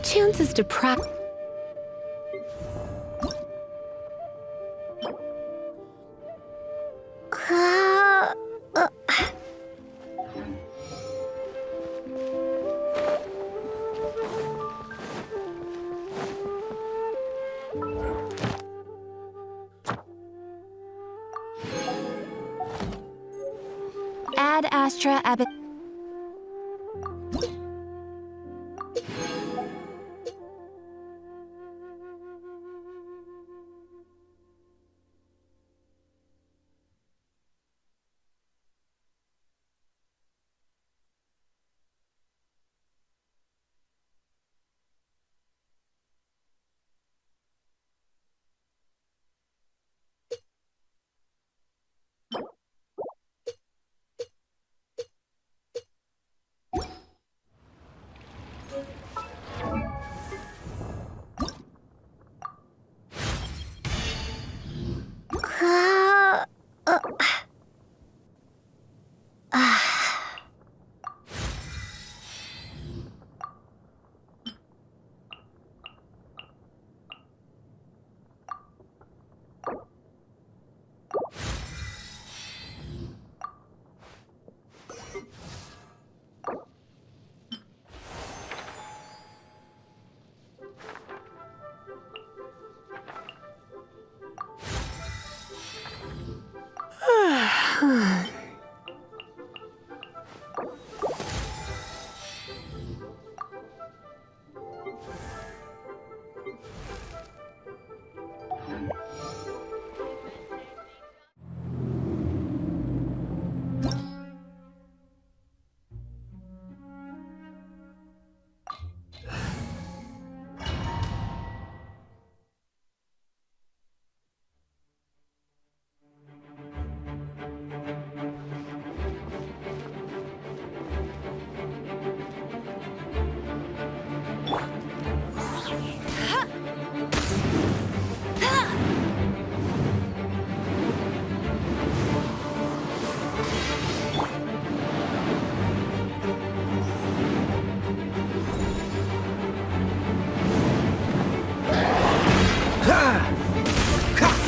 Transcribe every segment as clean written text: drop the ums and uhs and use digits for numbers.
Chances to practice. Ad Astra Ab.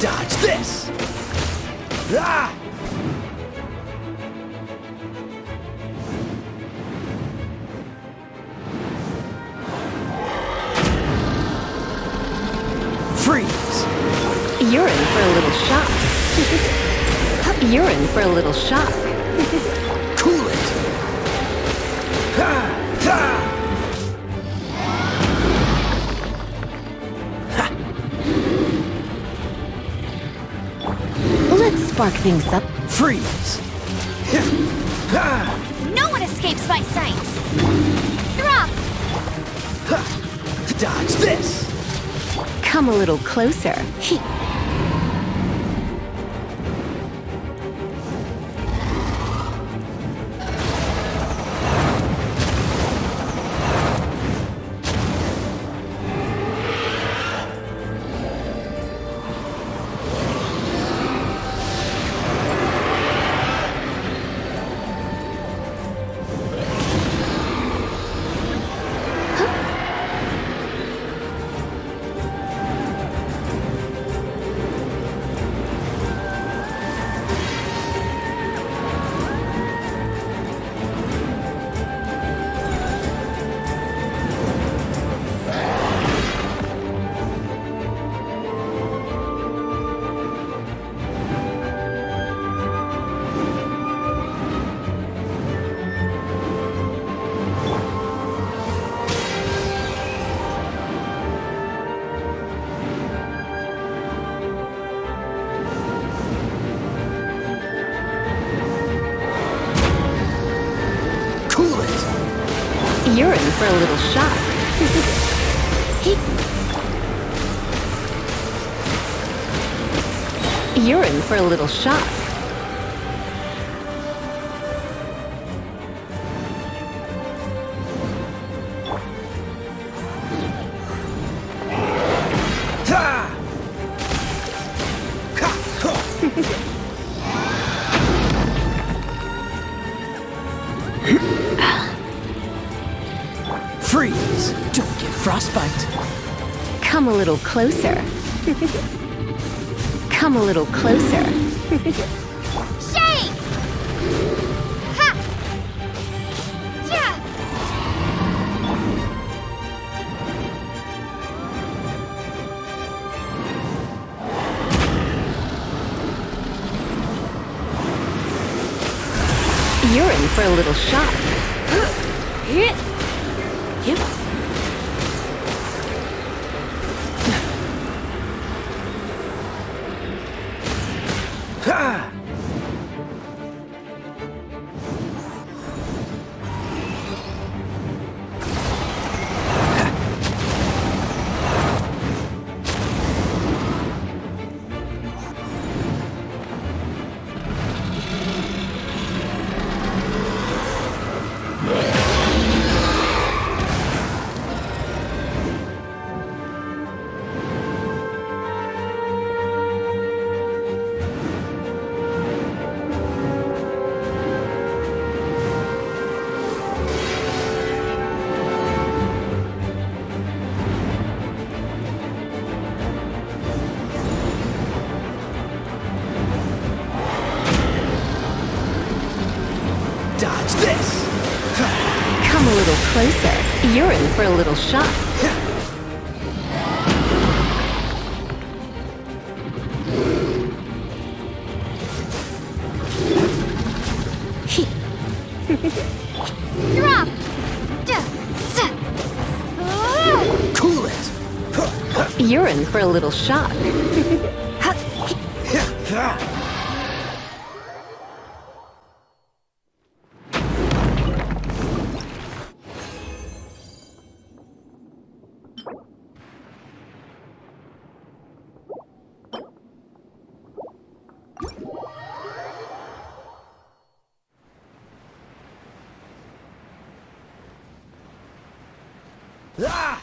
Dodge this! Ah! Freeze! You're in for a little shock. You're in for a little shock. Cool it! Ha! Ha! Let's spark things up. Freeze! No one escapes my sights! Drop! Dodge this! Come a little closer. You're in for a little shock. You're in for a little shock. frostbite. Come a little closer. Come a little closer. Shake! Ha! Yeah! You're in for a little shock. Yep. Ha! Dodge this! Come a little closer. You're in for a little shock. Drop! Cool it! You're in for a little shock. Ah!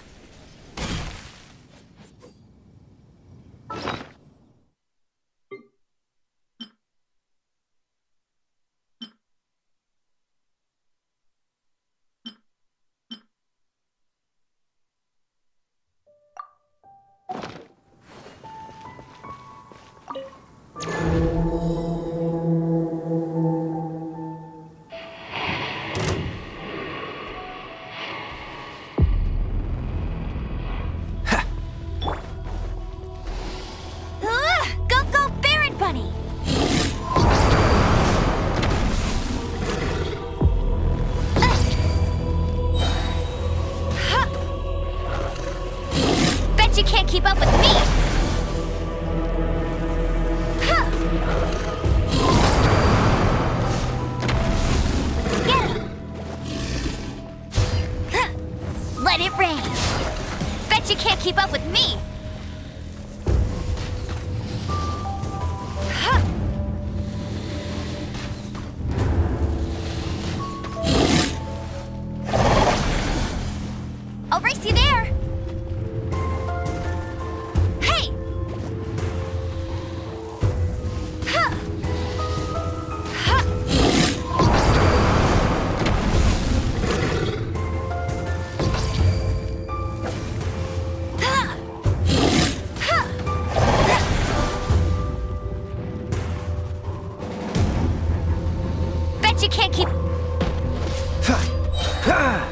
Go, go, Baron Bunny! Bet you can't keep up with me! Get him! Let it rain! Bet you can't keep up with me! I'll race you there! Hey! Huh! Huh! Huh! Huh! Bet you can't keep... Ha!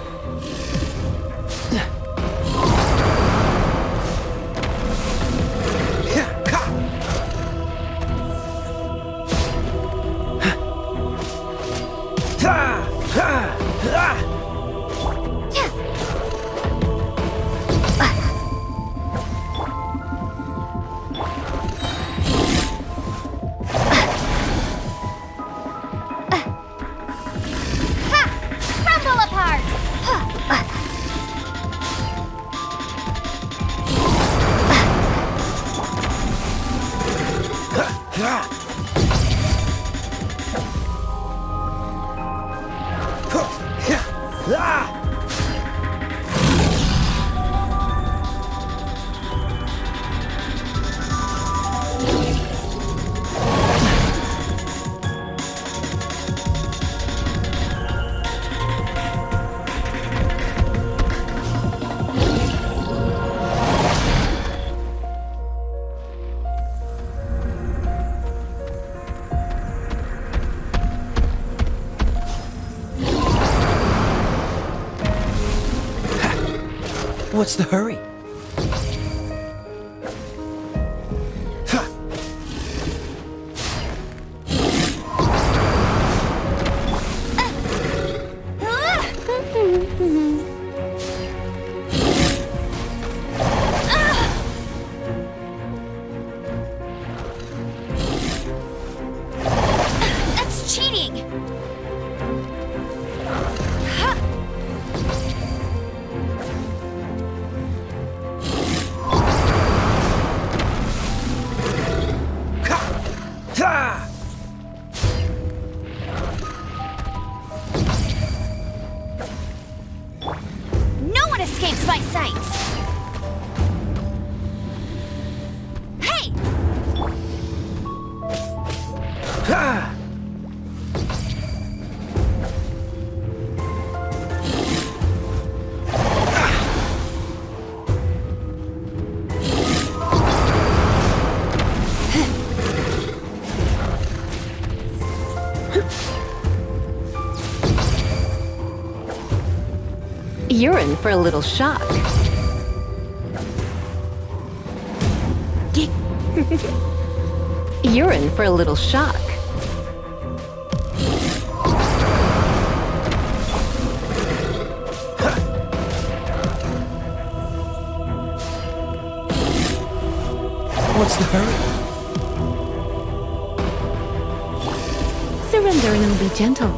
Crumble apart! What's the hurry? That's cheating! No one escapes my sights! Hey! You're in for a little shock. You're in for a little shock. What's the hurry? Surrender and be gentle.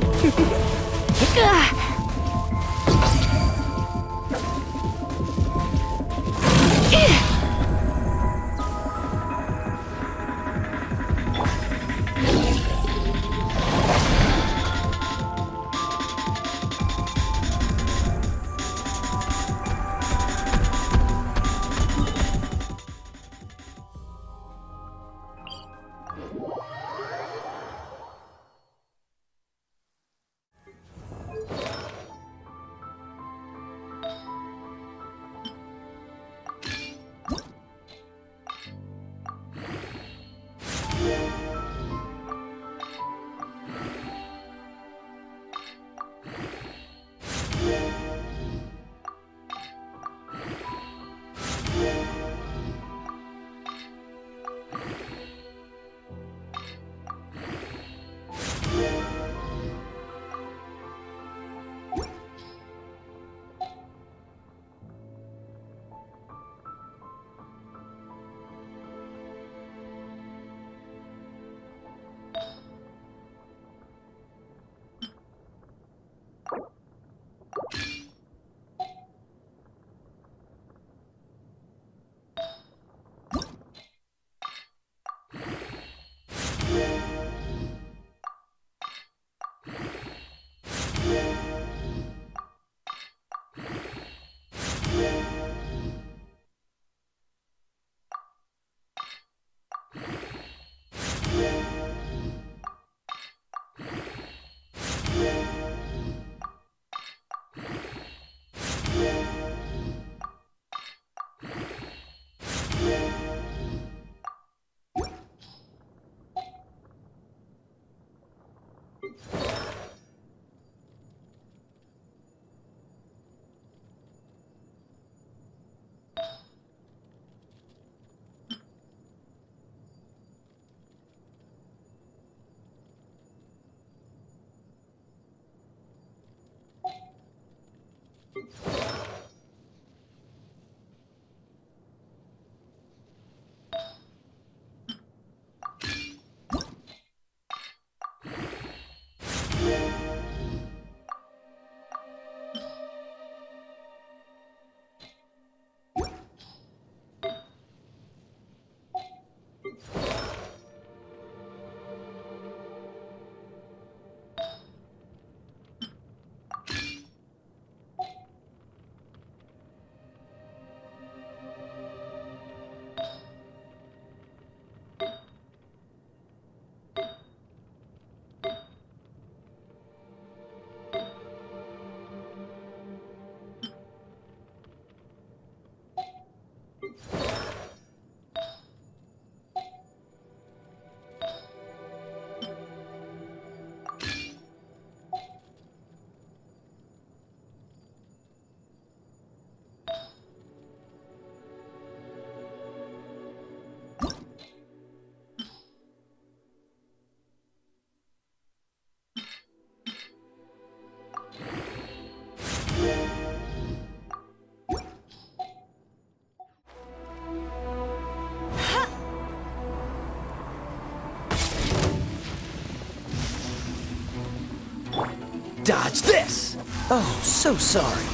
Dodge this! Oh, so sorry.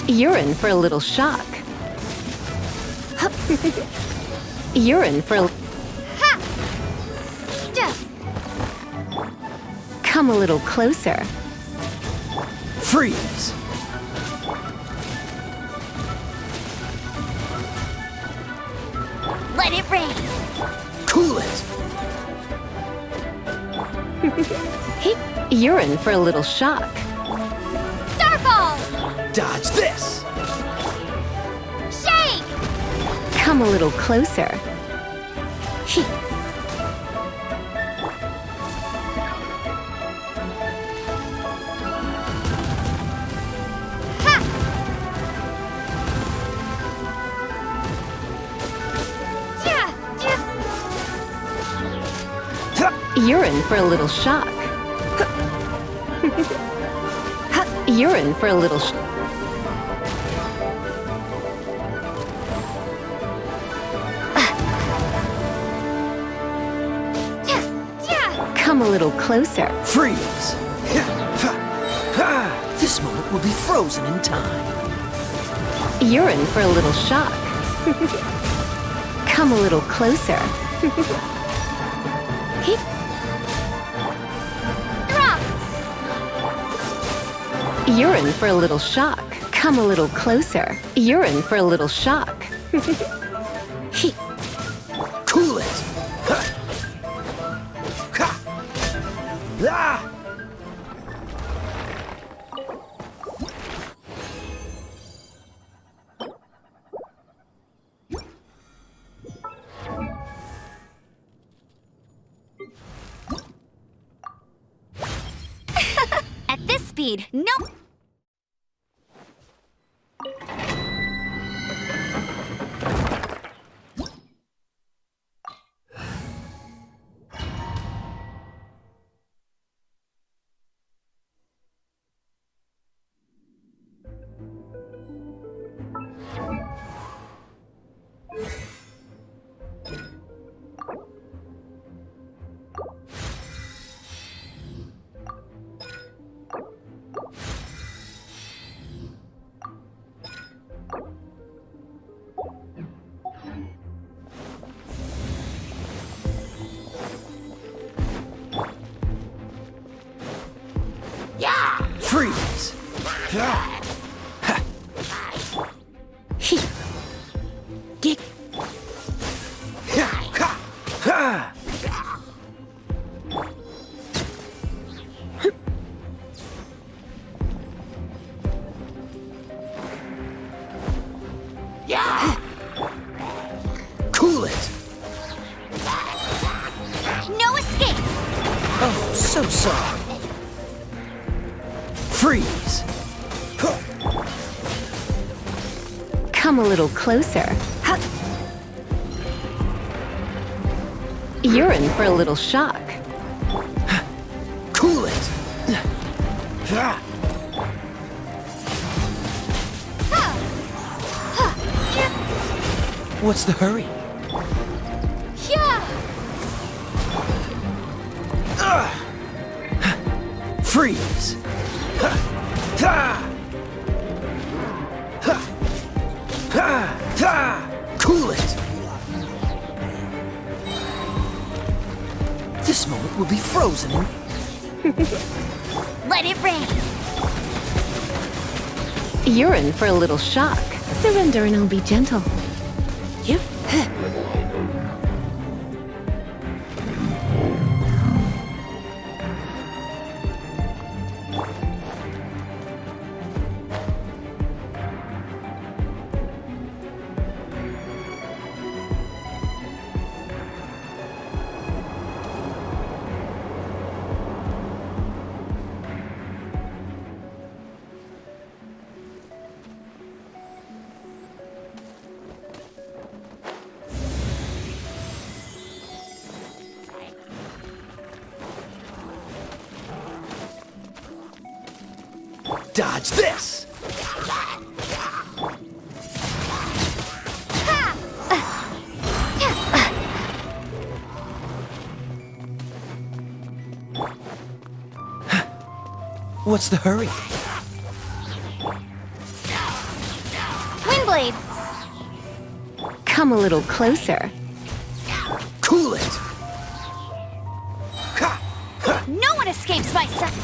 You're in for a little shock. You're in for a... Ha! Duh. Come a little closer. Freeze! Let it rain. Cool it! You're in for a little shock. Starball! Dodge this! Shake! Come a little closer. Ha! Ja! Ja! You're in for a little shock. You're in for a little Ja! Ja! Come a little closer. Freeze! This moment will be frozen in time. You're in for a little shock. Come a little closer. Drop! You're in for a little shock. Come a little closer. You're in for a little shock. Cool it! Ah! At this speed, nope. Freeze! Get Cool it! No escape! Oh, so sorry. Freeze! come a little closer. You're in for a little shock. Cool it! What's the hurry? Yeah! Freeze! Cool it! This moment will be frozen in... Let it rain! You're in for a little shock. Surrender and I'll be gentle. Yep. Dodge this! What's the hurry? Windblade! Come a little closer. Cool it! Ha! Ha! No one escapes my sight!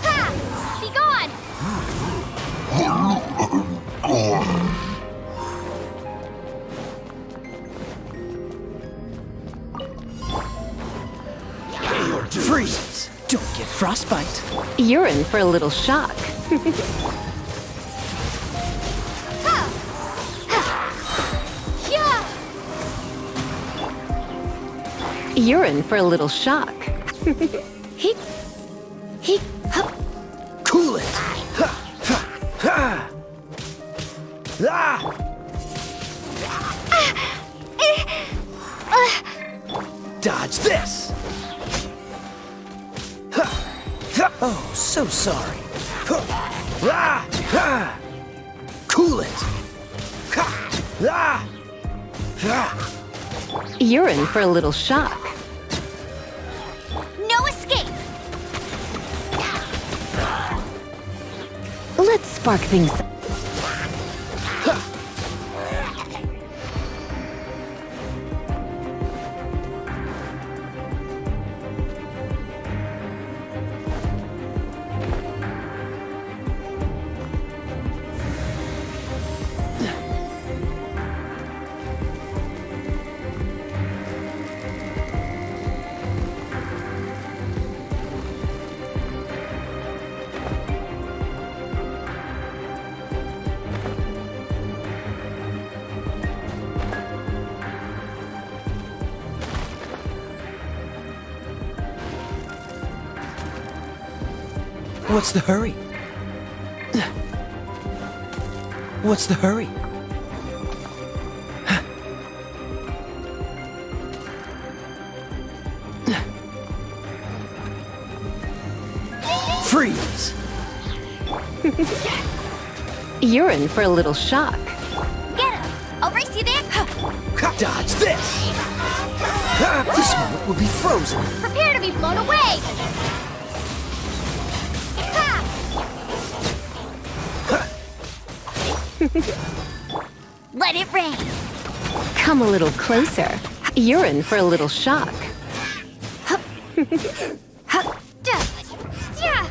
Ha! Be gone! Freeze! Don't get frostbite. You're in for a little shock. Ha! Yeah! You're in for a little shock. He, hup. Cool it! Ha! Ha! Ha! Ah! Dodge this! Ha! Ha! Oh, so sorry. Ha! Ah! Ha! Cool it! Ha! Ah! Ha! You're in for a little shock. No escape! Let's spark things. What's the hurry? What's the hurry? Freeze! You're in for a little shock. Get him! I'll race you there! Dodge this! This moment will be frozen. Prepare to be blown away! Ha! Let it rain! Come a little closer. You're in for a little shock. Duh. Yeah.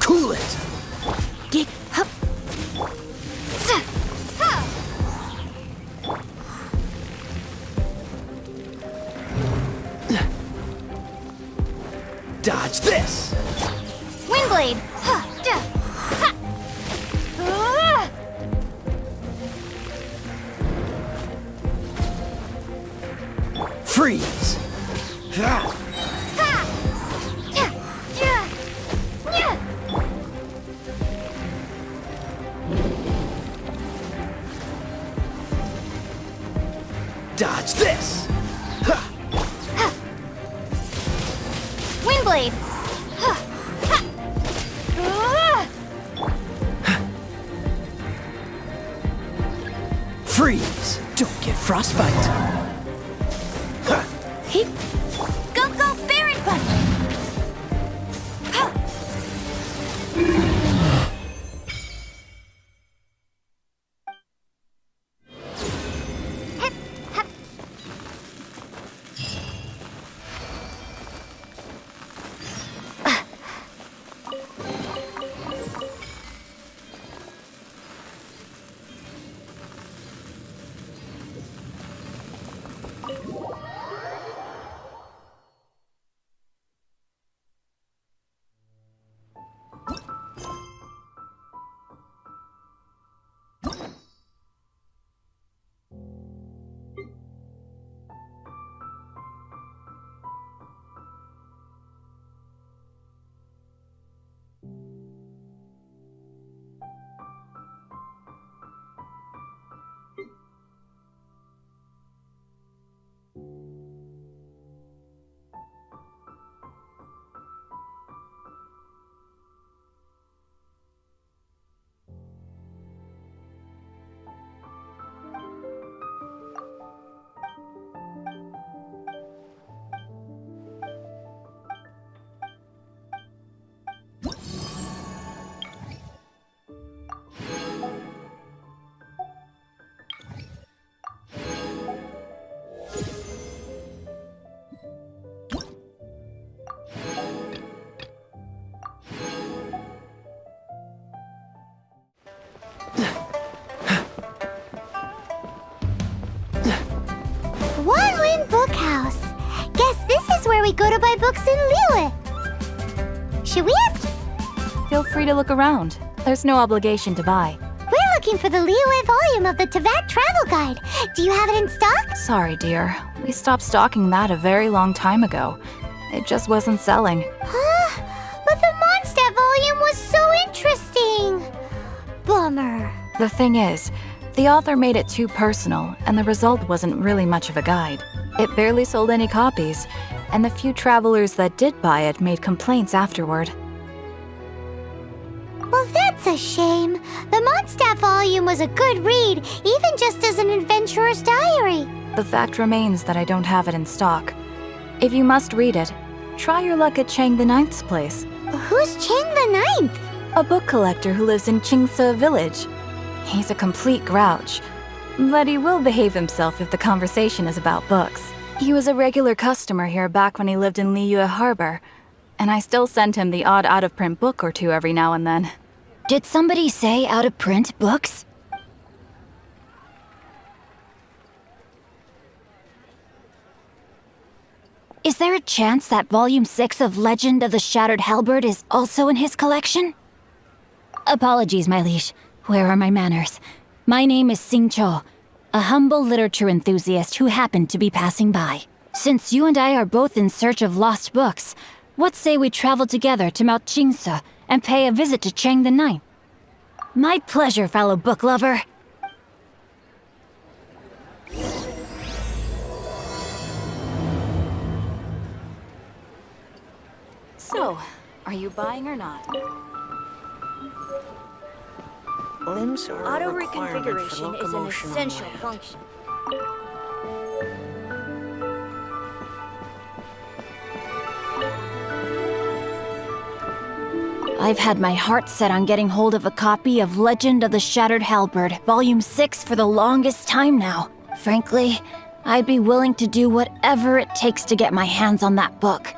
Cool it! Get up. Dodge this! Windblade! Ha! Duh. Ha! Freeze! Ha! Yeah. Yeah. Yeah. Dodge this! Windblade! Ha! Ha! Freeze! Don't get frostbite. He, Go, go, Baron Bunny! Ha! Hip, hop. house. Guess this is where we go to buy books in Liyue. Should we ask? Feel free to look around. There's no obligation to buy. We're looking for the Liyue volume of the Teyvat travel guide. Do you have it in stock? Sorry, dear. We stopped stocking that a very long time ago. It just wasn't selling. Huh? But the Mondstadt volume was so interesting. Bummer. The thing is, the author made it too personal, and the result wasn't really much of a guide. It barely sold any copies, and the few travelers that did buy it made complaints afterward. Well, that's a shame. The Mondstadt volume was a good read, even just as an adventurer's diary. The fact remains that I don't have it in stock. If you must read it, try your luck at Chang the Ninth's place. Who's Chang the Ninth? A book collector who lives in Qingce village. He's a complete grouch, but he will behave himself if the conversation is about books. He was a regular customer here back when he lived in Liyue Harbor, and I still send him the odd out-of-print book or two every now and then. Did somebody say out-of-print books? Is there a chance that Volume 6 of Legend of the Shattered Halberd is also in his collection? Apologies, my liege. Where are my manners? My name is Sing Cho, a humble literature enthusiast who happened to be passing by. Since you and I are both in search of lost books, what say we travel together to Mount Qingce and pay a visit to Chang the Ninth? My pleasure, fellow book lover. So, are you buying or not? Limbs are a Auto requirement for reconfiguration is an locomotion on essential land. function. I've had my heart set on getting hold of a copy of Legend of the Shattered Halberd, Volume 6 for the longest time now. Frankly, I'd be willing to do whatever it takes to get my hands on that book.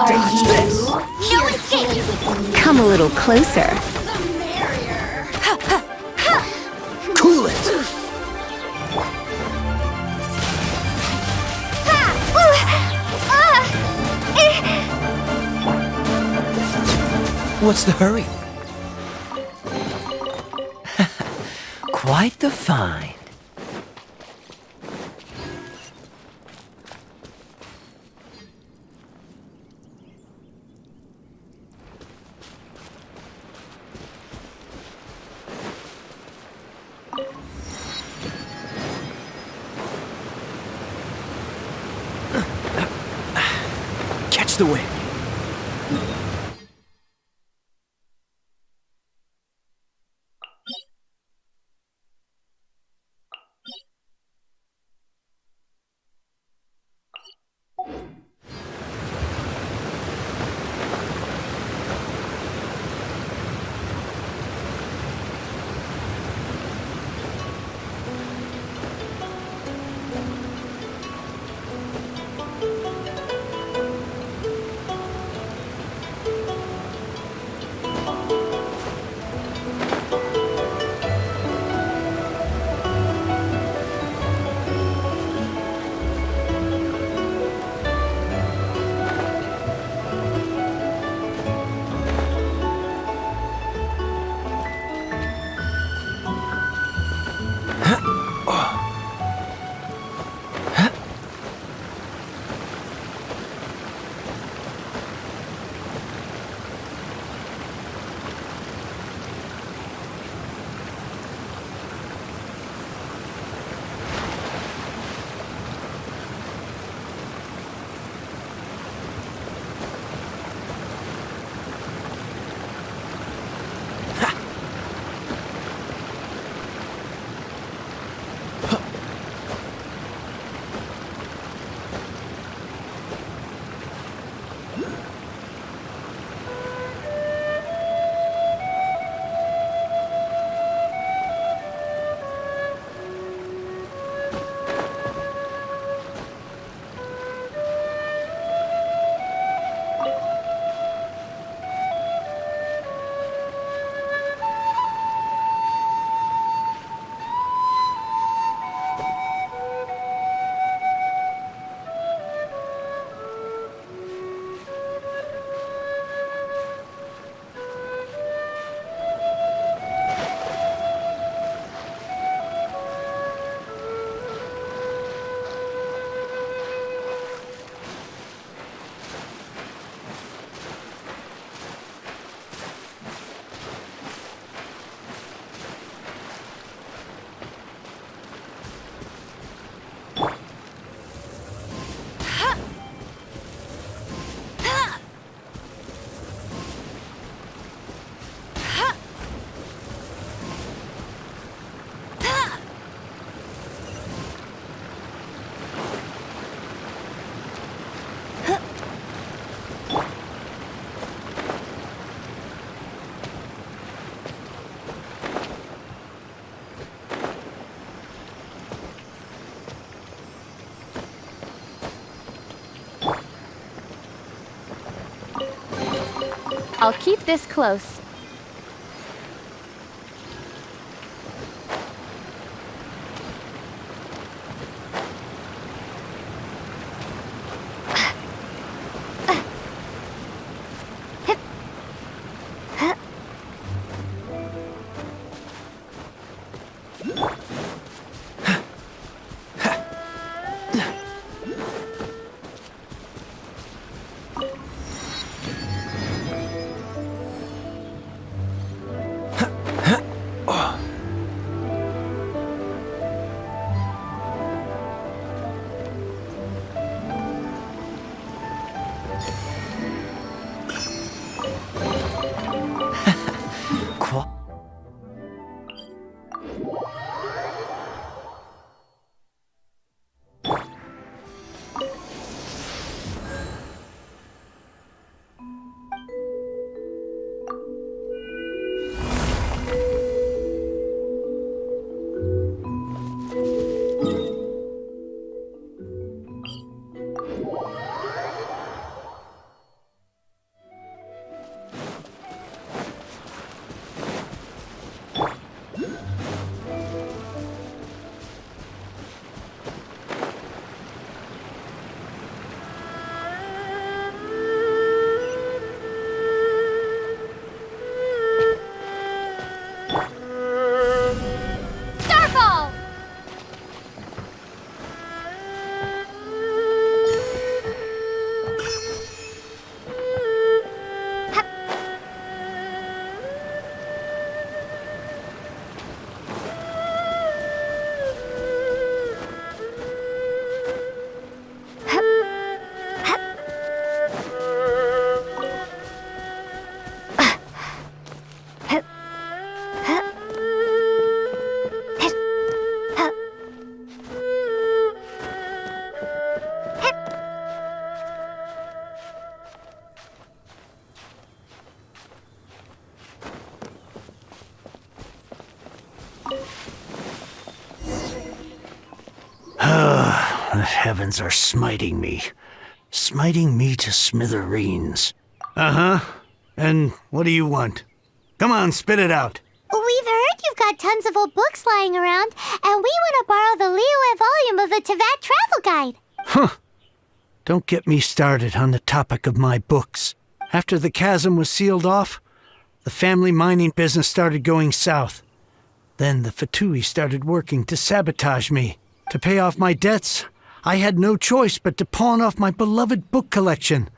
Dodge this! No escape! Come a little closer. Cool it! What's the hurry? Quite the find. Catch the wind. I'll keep this close. The heavens are smiting me. Smiting me to smithereens. Uh-huh. And what do you want? Come on, spit it out. We've heard you've got tons of old books lying around, and we want to borrow the Liyue volume of the Teyvat Travel Guide. Huh. Don't get me started on the topic of my books. After the chasm was sealed off, the family mining business started going south. Then the Fatui started working to sabotage me. To pay off my debts, I had no choice but to pawn off my beloved book collection.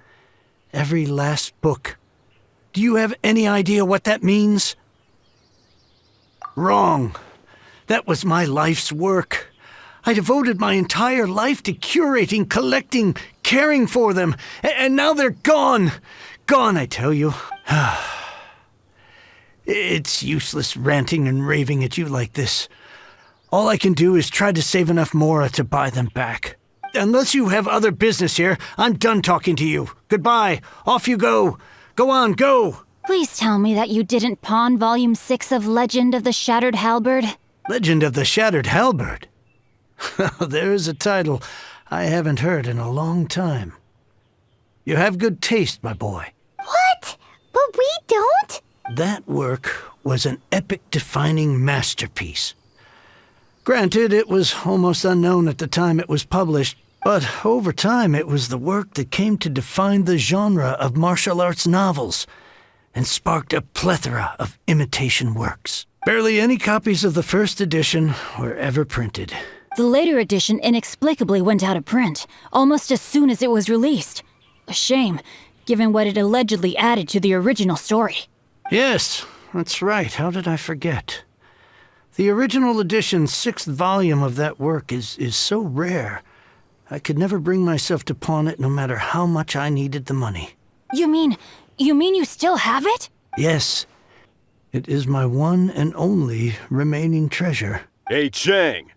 Every last book. Do you have any idea what that means? Wrong. That was my life's work. I devoted my entire life to curating, collecting, caring for them, and now they're gone. Gone, I tell you. It's useless ranting and raving at you like this. All I can do is try to save enough Mora to buy them back. Unless you have other business here, I'm done talking to you. Goodbye. Off you go. Go on, go. Please tell me that you didn't pawn Volume 6 of Legend of the Shattered Halberd. Legend of the Shattered Halberd? There's a title I haven't heard in a long time. You have good taste, my boy. What? But we don't? That work was an epic-defining masterpiece. Granted, it was almost unknown at the time it was published, but over time it was the work that came to define the genre of martial arts novels and sparked a plethora of imitation works. Barely any copies of the first edition were ever printed. The later edition inexplicably went out of print, almost as soon as it was released. A shame, given what it allegedly added to the original story. Yes, that's right. How did I forget? The original edition's 6th volume of that work is so rare, I could never bring myself to pawn it no matter how much I needed the money. You mean you still have it? Yes. It is my one and only remaining treasure. Hey, Chang!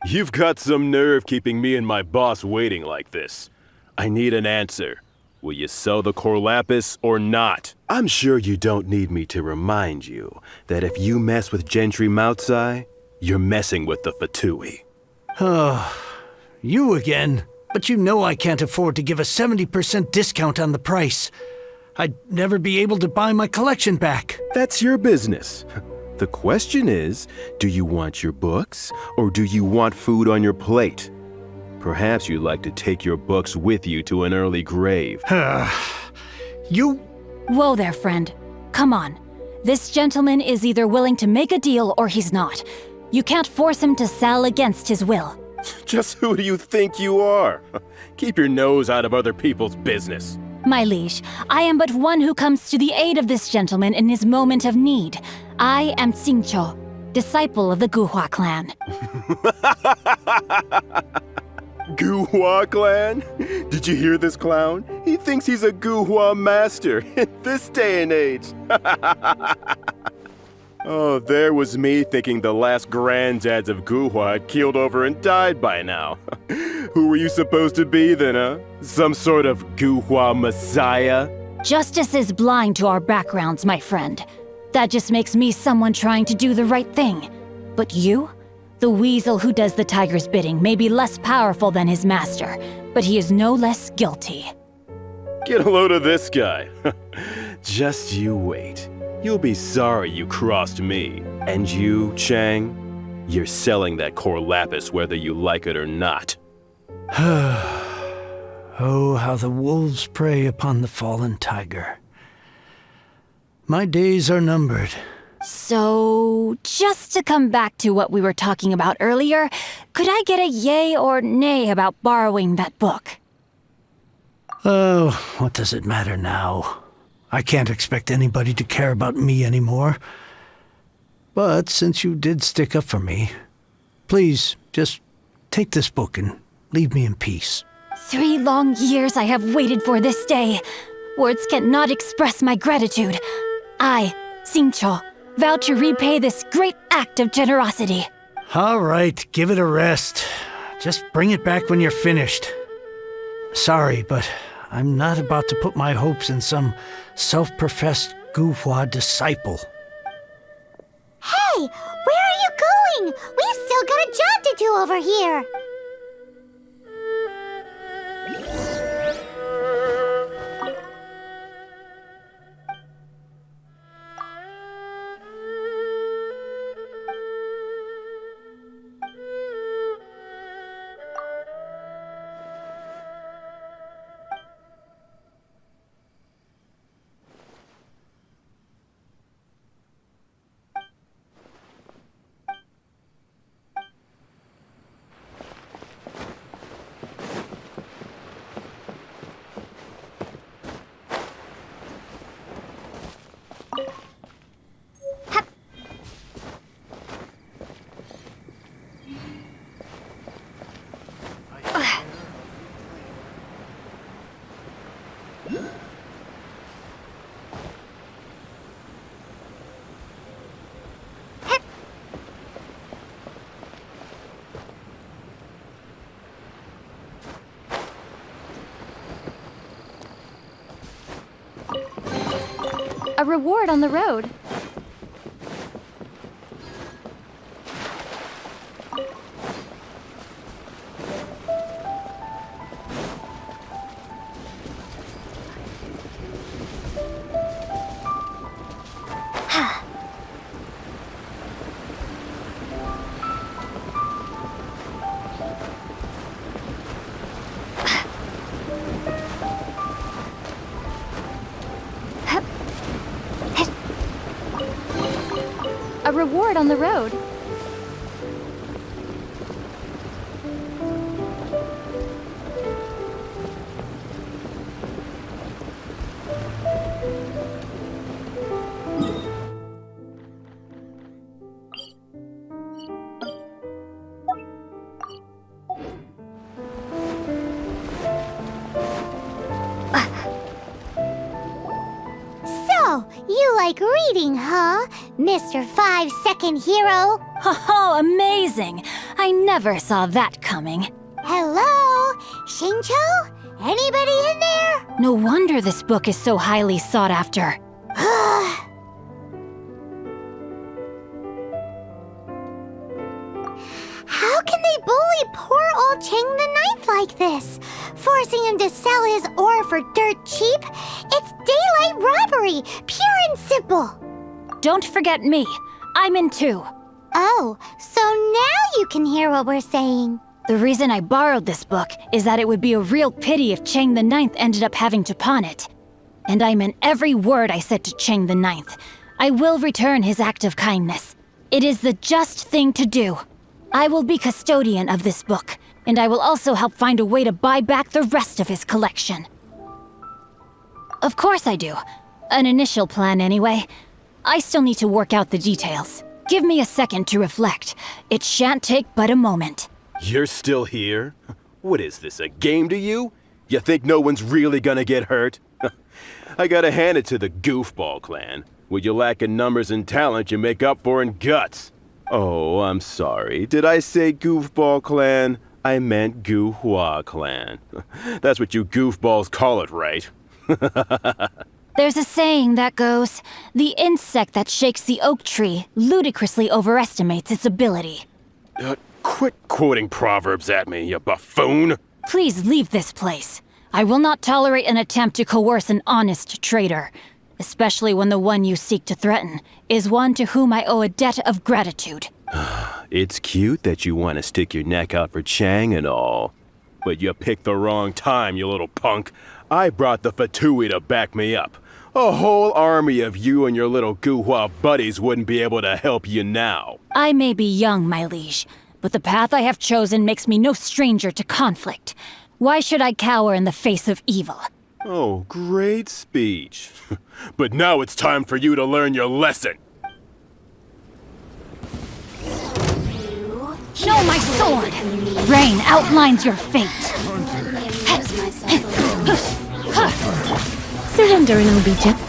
You've got some nerve keeping me and my boss waiting like this. I need an answer. Will you sell the core lapis or not? I'm sure you don't need me to remind you that if you mess with Gentry Moutsai, you're messing with the Fatui. Oh, you again. But you know I can't afford to give a 70% discount on the price. I'd never be able to buy my collection back. That's your business. The question is, do you want your books or do you want food on your plate? Perhaps you'd like to take your books with you to an early grave. You... Whoa there, friend. Come on. This gentleman is either willing to make a deal or he's not. You can't force him to sell against his will. Just who do you think you are? Keep your nose out of other people's business. My liege, I am but one who comes to the aid of this gentleman in his moment of need. I am Xingqiu, disciple of the Guhua clan. Guhua clan? Did you hear this clown? He thinks he's a Guhua master in this day and age. Oh, there was me thinking the last granddads of Guhua had keeled over and died by now. Who were you supposed to be then, huh? Some sort of Guhua messiah? Justice is blind to our backgrounds, my friend. That just makes me someone trying to do the right thing. But you? The weasel who does the tiger's bidding may be less powerful than his master, but he is no less guilty. Get a load of this guy. Just you wait. You'll be sorry you crossed me. And you, Chang, you're selling that core lapis whether you like it or not. Oh, how the wolves prey upon the fallen tiger. My days are numbered. So, just to come back to what we were talking about earlier, could I get a yay or nay about borrowing that book? Oh, what does it matter now? I can't expect anybody to care about me anymore. But since you did stick up for me, please just take this book and leave me in peace. 3 long years I have waited for this day. Words cannot express my gratitude. I, Xingqiu, vow to repay this great act of generosity. All right, give it a rest. Just bring it back when you're finished. Sorry, but I'm not about to put my hopes in some self-professed Guhua disciple. Hey, where are you going? We've still got a job to do over here. A reward on the road. A reward on the road. So, you like reading, huh, Mr. 5-second hero? Oh, amazing! I never saw that coming. Hello? Shincho? Anybody in there? No wonder this book is so highly sought after. How can they bully poor old Chang the Ninth like this? Forcing him to sell his ore for dirt cheap? It's daylight robbery, pure and simple. Don't forget me. I'm in too. Oh, so now you can hear what we're saying. The reason I borrowed this book is that it would be a real pity if Chang the Ninth ended up having to pawn it. And I meant every word I said to Chang the Ninth. I will return his act of kindness. It is the just thing to do. I will be custodian of this book, and I will also help find a way to buy back the rest of his collection. Of course I do. An initial plan anyway. I still need to work out the details. Give me a second to reflect. It shan't take but a moment. You're still here? What is this, a game to you? You think no one's really gonna get hurt? I gotta hand it to the Goofball clan. What you lack in numbers and talent, you make up for in guts. Oh, I'm sorry. Did I say Goofball clan? I meant Guhua clan. That's what you goofballs call it, right? There's a saying that goes, the insect that shakes the oak tree ludicrously overestimates its ability. Quit quoting proverbs at me, you buffoon! Please leave this place. I will not tolerate an attempt to coerce an honest trader, especially when the one you seek to threaten is one to whom I owe a debt of gratitude. It's cute that you want to stick your neck out for Chang and all. But you picked the wrong time, you little punk. I brought the Fatui to back me up. A whole army of you and your little Guhua buddies wouldn't be able to help you now. I may be young, my liege, but the path I have chosen makes me no stranger to conflict. Why should I cower in the face of evil? Oh, great speech. But now it's time for you to learn your lesson. Show my sword! Rain outlines your fate. Surrender and I'll be gentle.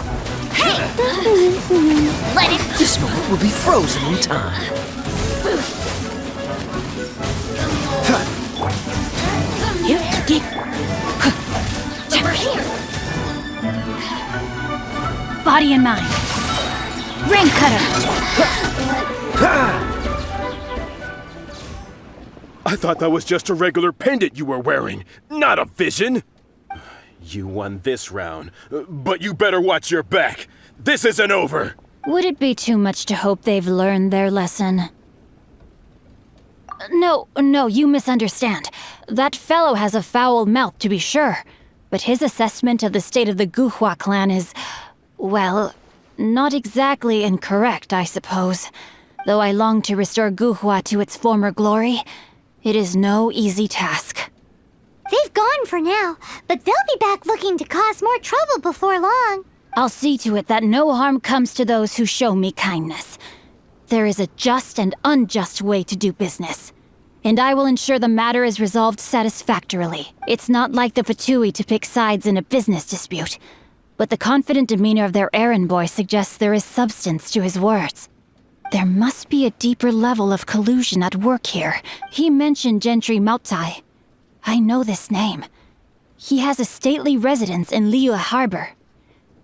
Let it... This moment will be frozen in time. Body and mind. Rain cutter. I thought that was just a regular pendant you were wearing, not a vision. You won this round, but you better watch your back. This isn't over. Would it be too much to hope they've learned their lesson? No, you misunderstand. That fellow has a foul mouth, to be sure. But his assessment of the state of the Guhua clan is, well, not exactly incorrect, I suppose. Though I long to restore Guhua to its former glory, it is no easy task. They've gone for now, but they'll be back looking to cause more trouble before long. I'll see to it that no harm comes to those who show me kindness. There is a just and unjust way to do business, and I will ensure the matter is resolved satisfactorily. It's not like the Fatui to pick sides in a business dispute, but the confident demeanor of their errand boy suggests there is substance to his words. There must be a deeper level of collusion at work here. He mentioned Gentry Mautai. I know this name. He has a stately residence in Liyue Harbor.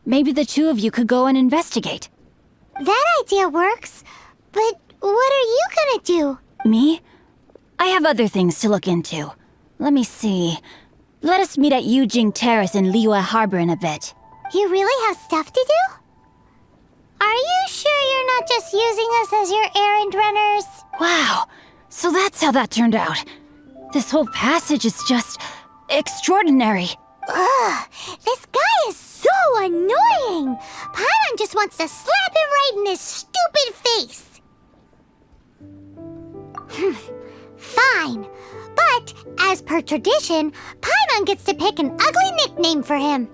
Maybe the two of you could go and investigate. That idea works. But what are you gonna do? Me? I have other things to look into. Let me see. Let us meet at Yujing Terrace in Liyue Harbor in a bit. You really have stuff to do? Are you sure you're not just using us as your errand runners? Wow, so that's how that turned out. This whole passage is just extraordinary. Ugh, this guy is so annoying! Paimon just wants to slap him right in his stupid face! Fine. But, as per tradition, Paimon gets to pick an ugly nickname for him.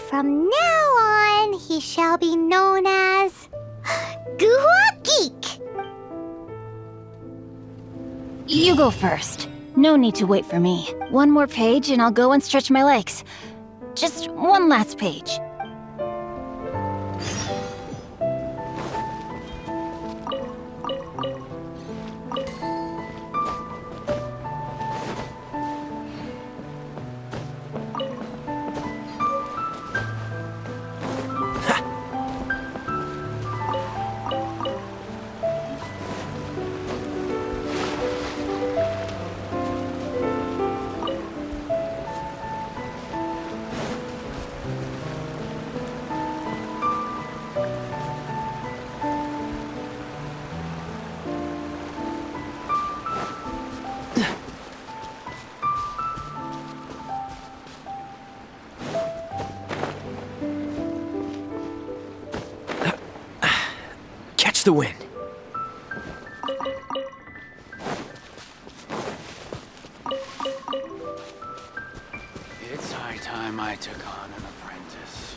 From now on, he shall be known as... Guhua Geek! You go first. No need to wait for me. One more page and I'll go and stretch my legs. Just one last page. Catch the wind. It's high time I took on an apprentice.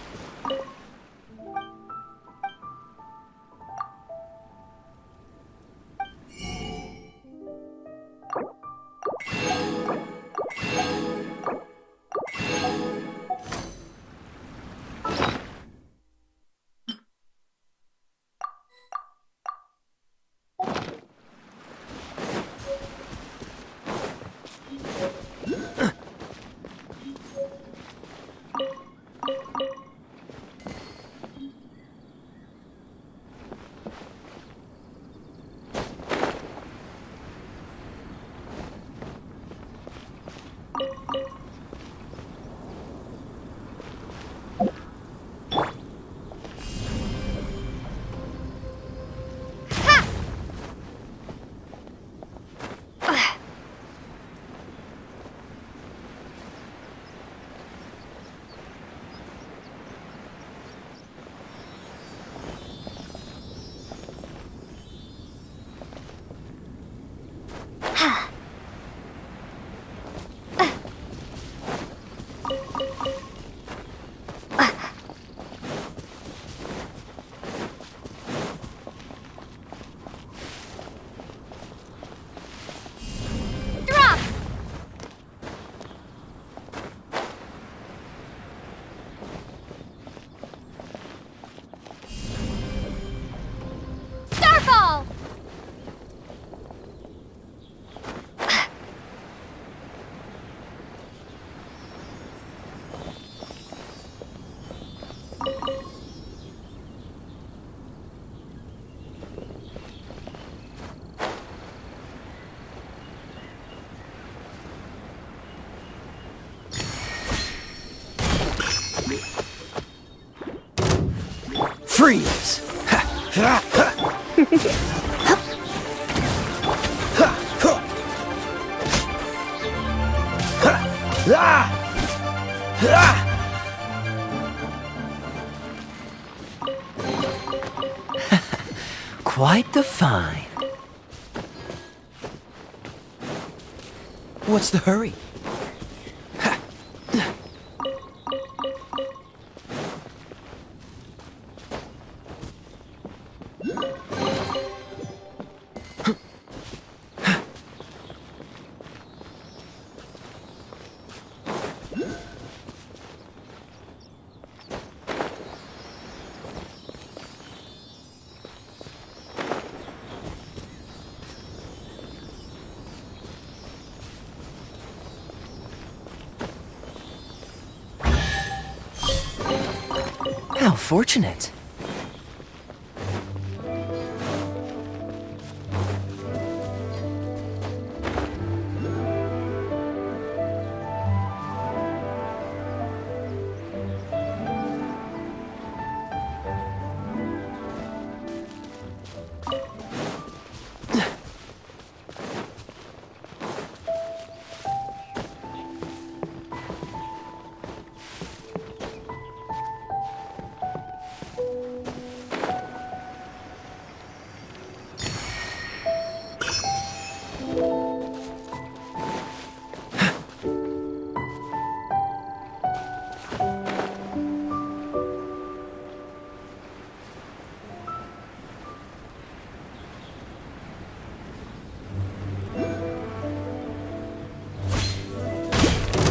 Starfall! Freeze! Quite the find. What's the hurry? How fortunate.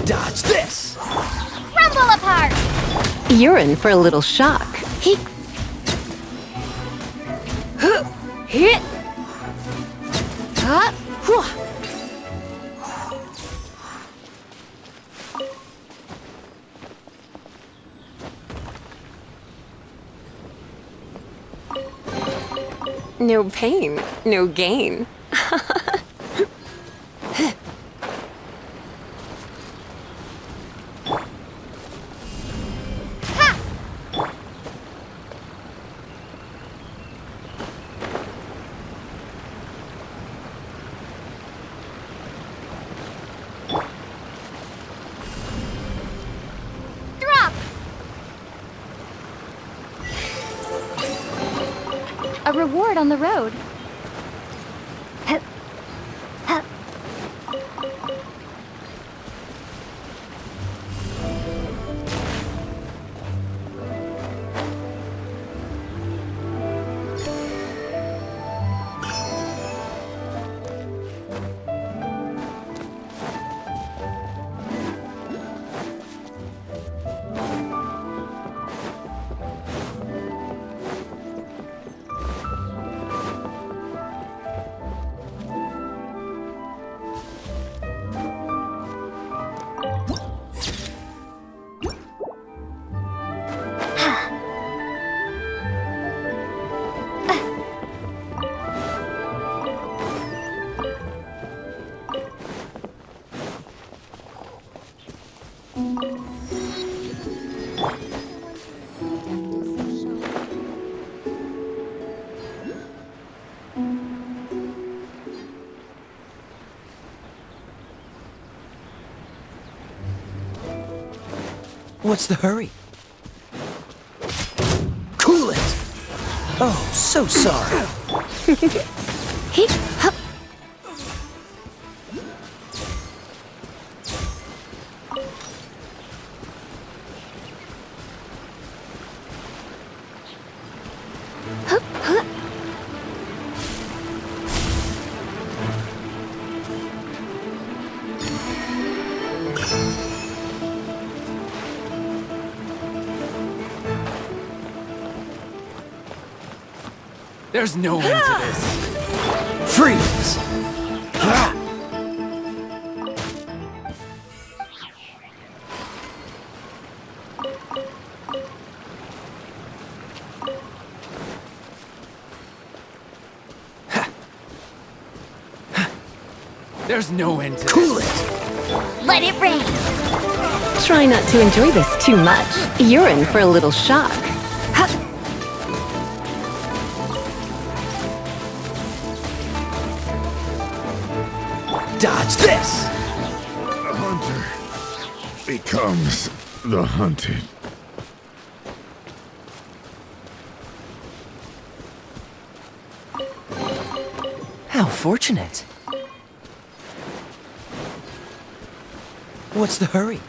Dodge this! Crumble apart! You're in for a little shock. Hit! No pain, no gain. Drop! A reward on the road. What's the hurry? Cool it! Oh, so sorry. There's no end to this. Freeze! There's no end to this. Cool it! Let it rain! Try not to enjoy this too much. You're in for a little shock. Dodge this! The hunter becomes the hunted. How fortunate. What's the hurry?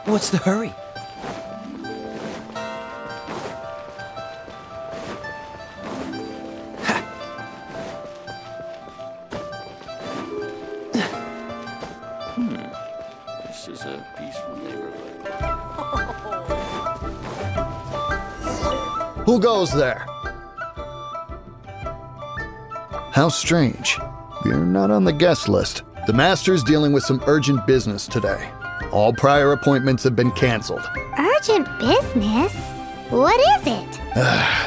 What's the hurry? This is a peaceful neighborhood. Who goes there? How strange. You're not on the guest list. The Master's dealing with some urgent business today. All prior appointments have been canceled. Urgent business? What is it?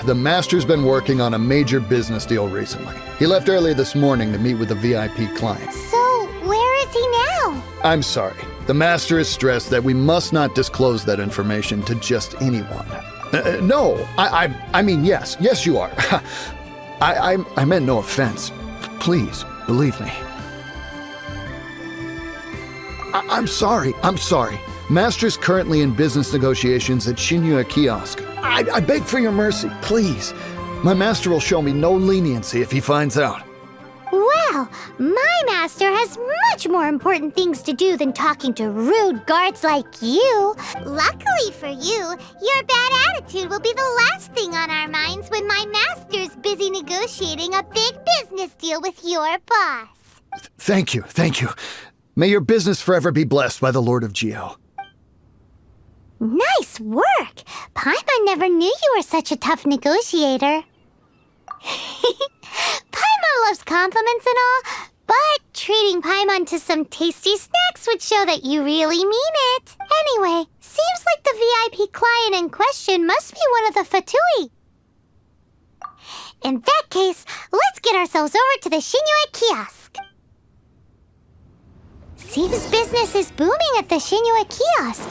The Master's been working on a major business deal recently. He left early this morning to meet with a VIP client. So, where is he now? I'm sorry. The Master is stressed that we must not disclose that information to just anyone. No, I mean, yes. Yes, you are. I meant no offense. Please, believe me. I'm sorry. Master's currently in business negotiations at Shinya Kiosk. I beg for your mercy, please. My master will show me no leniency if he finds out. Well, my master has much more important things to do than talking to rude guards like you. Luckily for you, your bad attitude will be the last thing on our minds when my master's busy negotiating a big business deal with your boss. Thank you. May your business forever be blessed by the Lord of Geo. Nice work! Paimon never knew you were such a tough negotiator. Paimon loves compliments and all, but treating Paimon to some tasty snacks would show that you really mean it. Anyway, seems like the VIP client in question must be one of the Fatui. In that case, let's get ourselves over to the Shinue Kiosk. Seems business is booming at the Shinue Kiosk.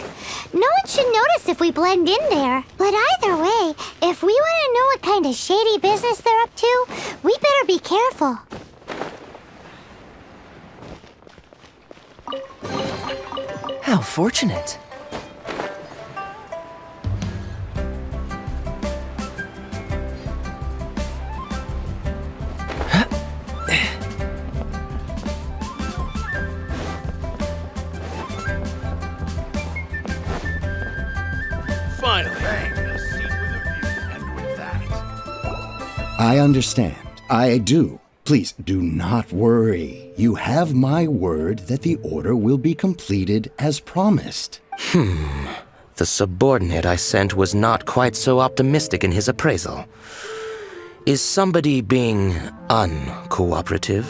No one should notice if we blend in there. But either way, if we want to know what kind of shady business they're up to, we better be careful. How fortunate. I understand. I do. Please do not worry. You have my word that the order will be completed as promised. The subordinate I sent was not quite so optimistic in his appraisal. Is somebody being uncooperative?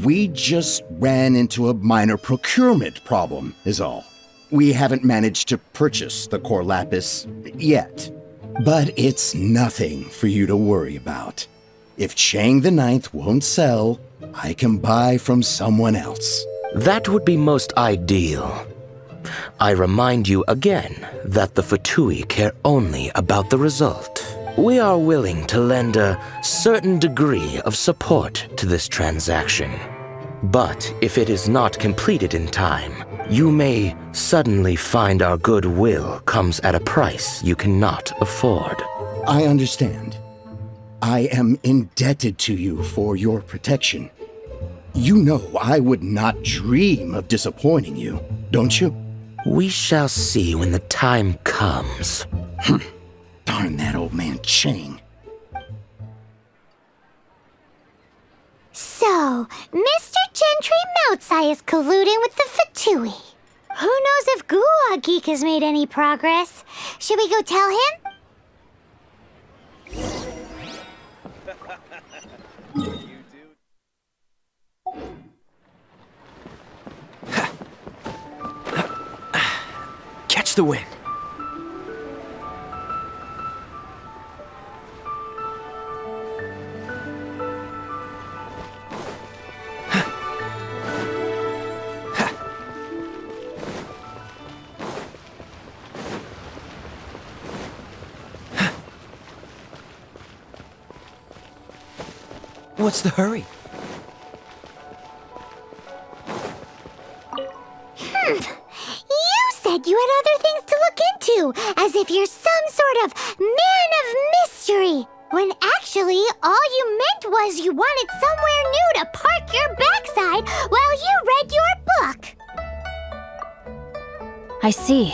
We just ran into a minor procurement problem, is all. We haven't managed to purchase the core lapis yet. But it's nothing for you to worry about. If Chang the Ninth won't sell, I can buy from someone else. That would be most ideal. I remind you again that the Fatui care only about the result. We are willing to lend a certain degree of support to this transaction. But if it is not completed in time, you may suddenly find our goodwill comes at a price you cannot afford. I understand. I am indebted to you for your protection. You know I would not dream of disappointing you, don't you? We shall see when the time comes. Darn that old man Chang. So, Mr. Gentry Moutsai is colluding with the Fatui. Who knows if Guwa Geek has made any progress? Should we go tell him? Catch the wind. What's the hurry? You said you had other things to look into, as if you're some sort of man of mystery. When actually, all you meant was you wanted somewhere new to park your backside while you read your book. I see.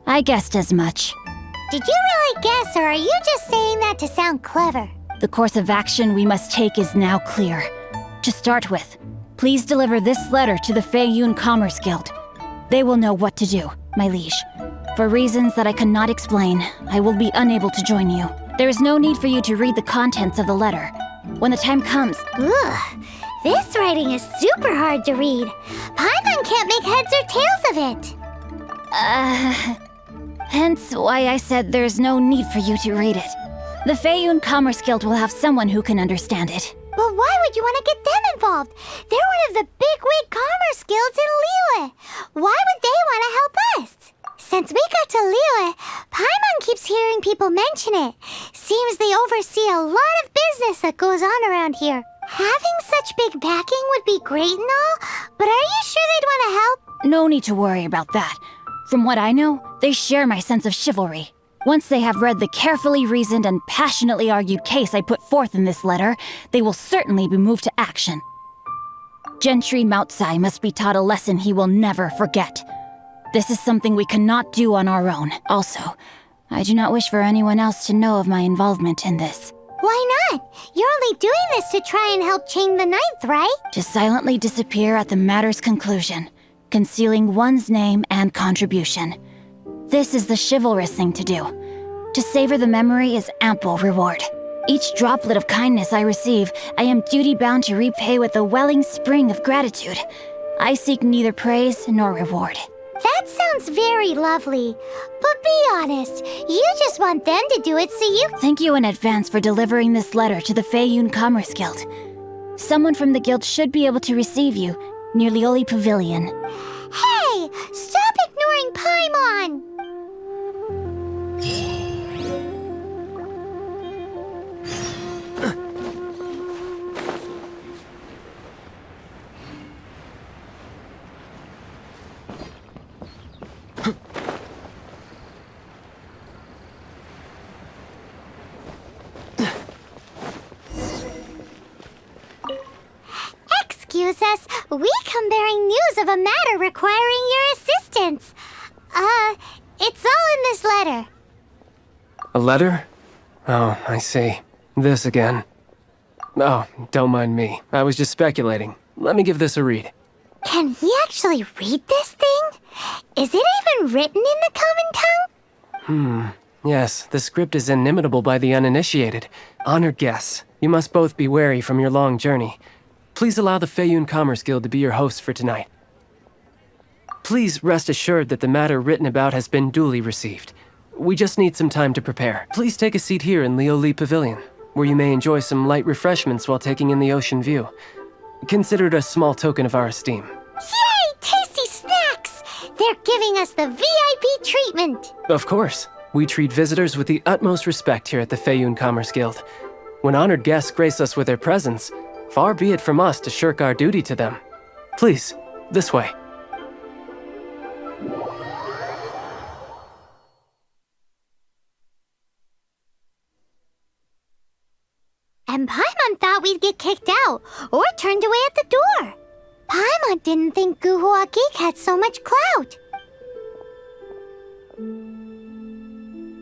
I guessed as much. Did you really guess, or are you just saying that to sound clever? The course of action we must take is now clear. To start with, please deliver this letter to the Feiyun Commerce Guild. They will know what to do, my liege. For reasons that I cannot explain, I will be unable to join you. There is no need for you to read the contents of the letter. When the time comes... Ugh, this writing is super hard to read. Paimon can't make heads or tails of it. Hence why I said there's no need for you to read it. The Feiyun Commerce Guild will have someone who can understand it. But why would you want to get them involved? They're one of the bigwig commerce guilds in Liyue. Why would they want to help us? Since we got to Liyue, Paimon keeps hearing people mention it. Seems they oversee a lot of business that goes on around here. Having such big backing would be great and all, but are you sure they'd want to help? No need to worry about that. From what I know, they share my sense of chivalry. Once they have read the carefully reasoned and passionately argued case I put forth in this letter, they will certainly be moved to action. Gentry Moutsai must be taught a lesson he will never forget. This is something we cannot do on our own. Also, I do not wish for anyone else to know of my involvement in this. Why not? You're only doing this to try and help chain the ninth, right? To silently disappear at the matter's conclusion, concealing one's name and contribution. This is the chivalrous thing to do. To savor the memory is ample reward. Each droplet of kindness I receive, I am duty-bound to repay with a welling spring of gratitude. I seek neither praise nor reward. That sounds very lovely. But be honest, you just want them to do it so you... Thank you in advance for delivering this letter to the Feiyun Commerce Guild. Someone from the guild should be able to receive you near Lioli Pavilion. Hey! Stop ignoring Paimon! Excuse us, we come bearing news of a matter requiring your assistance. It's all in this letter. A letter? Oh, I see. This again. Oh, don't mind me. I was just speculating. Let me give this a read. Can we actually read this thing? Is it even written in the common tongue? Yes, the script is inimitable by the uninitiated. Honored guests, you must both be wary from your long journey. Please allow the Feiyun Commerce Guild to be your hosts for tonight. Please rest assured that the matter written about has been duly received. We just need some time to prepare. Please take a seat here in Lioli Pavilion, where you may enjoy some light refreshments while taking in the ocean view. Consider it a small token of our esteem. Yay! Tasty snacks! They're giving us the VIP treatment. Of course. We treat visitors with the utmost respect here at the Feiyun Commerce Guild. When honored guests grace us with their presence, far be it from us to shirk our duty to them. Please, this way. And Paimon thought we'd get kicked out, or turned away at the door. Paimon didn't think Guhua Geek had so much clout.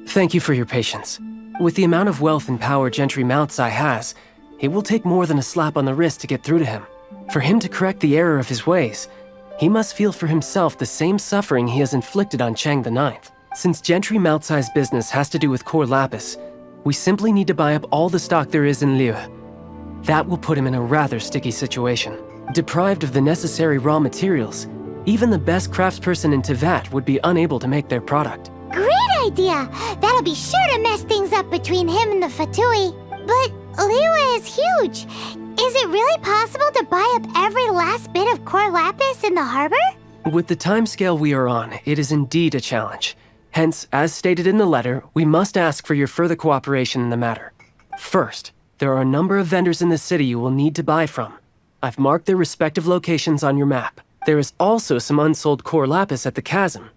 Thank you for your patience. With the amount of wealth and power Gentry Moutsai has, it will take more than a slap on the wrist to get through to him. For him to correct the error of his ways, he must feel for himself the same suffering he has inflicted on Chang the Ninth. Since Gentry Moutsai's business has to do with core lapis, we simply need to buy up all the stock there is in Liyue. That will put him in a rather sticky situation. Deprived of the necessary raw materials, even the best craftsperson in Tevat would be unable to make their product. Great idea! That'll be sure to mess things up between him and the Fatui. But Liyue is huge. Is it really possible to buy up every last bit of core lapis in the harbor? With the timescale we are on, it is indeed a challenge. Hence, as stated in the letter, we must ask for your further cooperation in the matter. First, there are a number of vendors in the city you will need to buy from. I've marked their respective locations on your map. There is also some unsold core lapis at the chasm.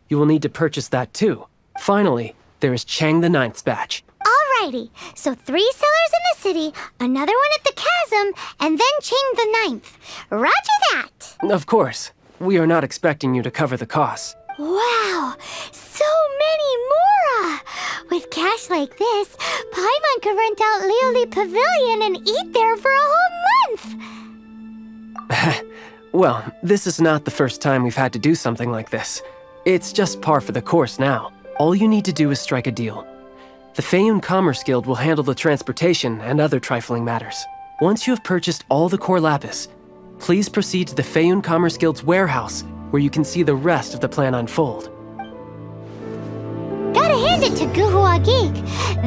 You will need to purchase that too. Finally, there is Chang the Ninth's batch. Alrighty, so 3 sellers in the city, another one at the chasm, and then Ching the Ninth. Roger that! Of course, we are not expecting you to cover the costs. Wow, so many more! With cash like this, Paimon could rent out Lioli Pavilion and eat there for a whole month! Well, this is not the first time we've had to do something like this. It's just par for the course now. All you need to do is strike a deal. The Feiyun Commerce Guild will handle the transportation and other trifling matters. Once you have purchased all the core lapis, please proceed to the Feiyun Commerce Guild's warehouse, where you can see the rest of the plan unfold. Gotta hand it to Guhua Geek.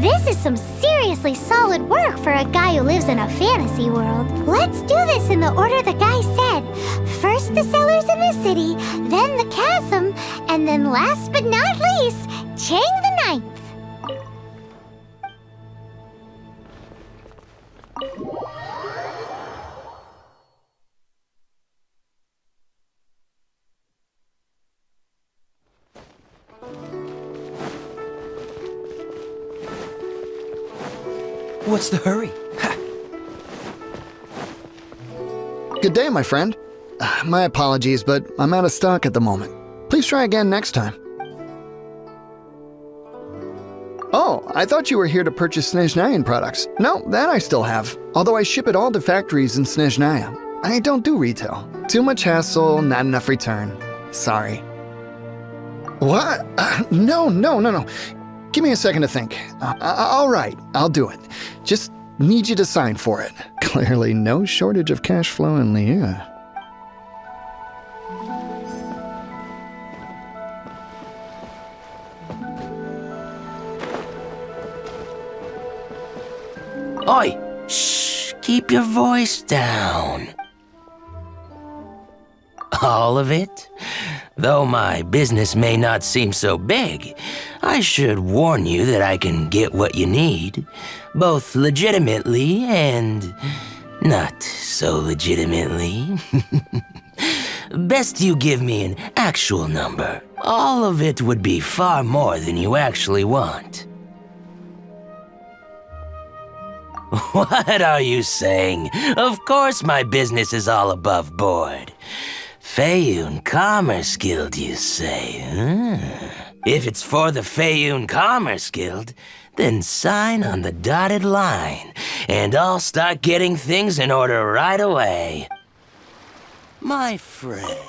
This is some seriously solid work for a guy who lives in a fantasy world. Let's do this in the order the guy said. First the sellers in the city, then the chasm, and then last but not least, Chang the Ninth. What's the hurry? Ha! Good day, my friend. My apologies, but I'm out of stock at the moment. Please try again next time. Oh, I thought you were here to purchase Snezhnayan products. No, that I still have. Although I ship it all to factories in Snezhnaya. I don't do retail. Too much hassle, not enough return. Sorry. What? No. Give me a second to think. All right, I'll do it. Just need you to sign for it. Clearly no shortage of cash flow in Liyue. Oi! Shh! Keep your voice down. All of it? Though my business may not seem so big, I should warn you that I can get what you need, both legitimately and not so legitimately. Best you give me an actual number. All of it would be far more than you actually want. What are you saying? Of course my business is all above board. Feiyun Commerce Guild, you say? If it's for the Feiyun Commerce Guild, then sign on the dotted line, and I'll start getting things in order right away. My friend.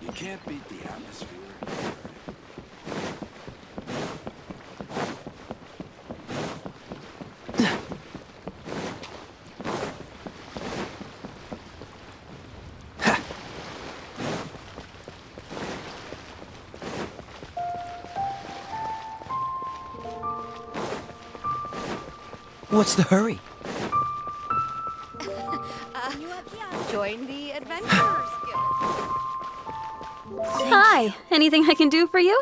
You can't beat the atmosphere. What's the hurry? Join the Adventurers Guild. Hi, anything I can do for you?